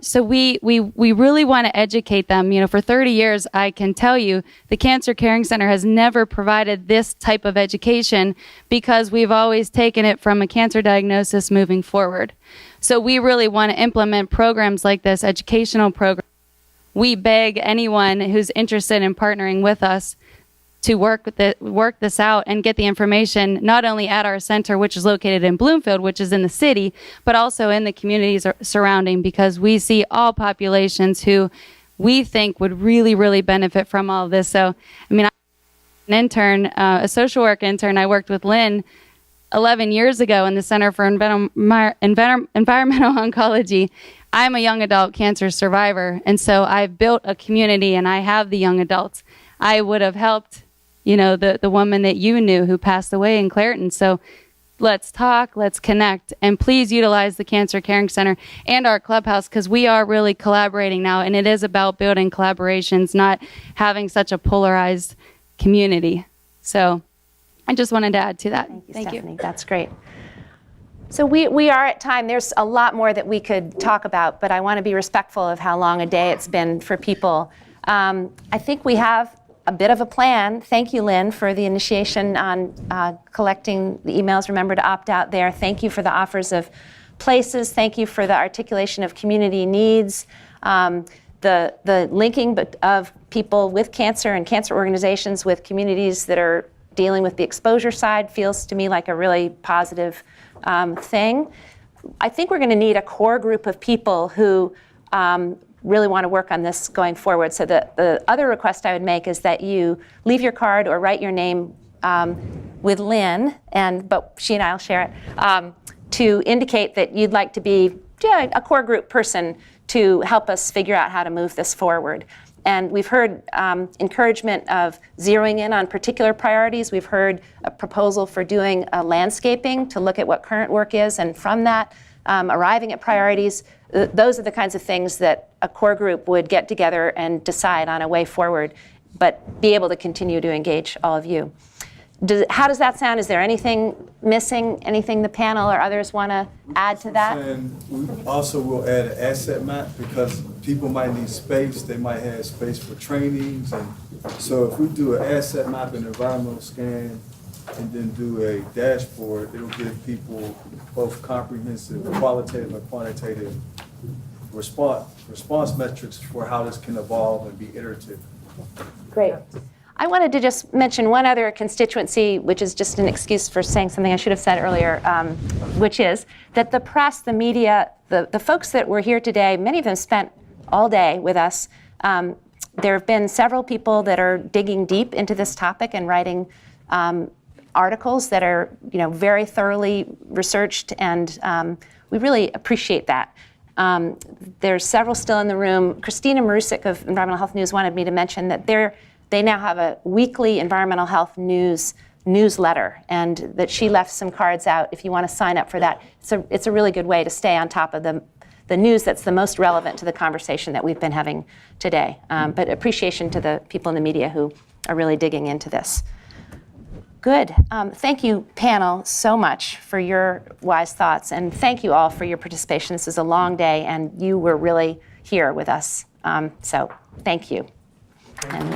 So we really want to educate them. For 30 years, I can tell you the Cancer Caring Center has never provided this type of education because we've always taken it from a cancer diagnosis moving forward. So we really want to implement programs like this, educational programs. We beg anyone who's interested in partnering with us to work this out and get the information not only at our center, which is located in Bloomfield, which is in the city, but also in the communities surrounding, because we see all populations who we think would really, really benefit from all of this. So, I mean, I'm an intern, a social work intern. I worked with Lynn 11 years ago in the Center for Environmental Oncology. I'm a young adult cancer survivor, and so I've built a community, and I have the young adults. I would have helped the woman that you knew who passed away in Clairton. So let's talk, let's connect, and please utilize the Cancer Caring Center and our clubhouse, because we are really collaborating now, and it is about building collaborations, not having such a polarized community. So I just wanted to add to that. Thank you, Stephanie. That's great. So we are at time. There's a lot more that we could talk about, but I want to be respectful of how long a day it's been for people. I think we have a bit of a plan. Thank you, Lynn, for the initiation on collecting the emails. Remember to opt out there. Thank you for the offers of places. Thank you for the articulation of community needs, the linking of people with cancer and cancer organizations with communities that are dealing with the exposure side feels to me like a really positive thing. I think we're going to need a core group of people who really want to work on this going forward. So the other request I would make is that you leave your card or write your name with Lynn, but she and I will share it, to indicate that you'd like to be a core group person to help us figure out how to move this forward. And we've heard encouragement of zeroing in on particular priorities. We've heard a proposal for doing a landscaping to look at what current work is, and from that, arriving at priorities. Those are the kinds of things that a core group would get together and decide on a way forward, but be able to continue to engage all of you. How does that sound? Is there anything missing, anything the panel or others want to add to that? And we also will add an asset map because people might need space. They might have space for trainings. And so if we do an asset map and environmental scan and then do a dashboard, it'll give people both comprehensive qualitative and quantitative response metrics for how this can evolve and be iterative. Great. I wanted to just mention one other constituency, which is just an excuse for saying something I should have said earlier, which is that the press, the media, the folks that were here today, many of them spent all day with us. There have been several people that are digging deep into this topic and writing articles that are, very thoroughly researched, and we really appreciate that. There's several still in the room. Christina Marusik of Environmental Health News wanted me to mention that they now have a weekly environmental health newsletter, and that she left some cards out if you want to sign up for that. It's a really good way to stay on top of the news that's the most relevant to the conversation that we've been having today. But appreciation to the people in the media who are really digging into this. Good. Thank you, panel, so much for your wise thoughts, and thank you all for your participation. This is a long day, and you were really here with us. So thank you. And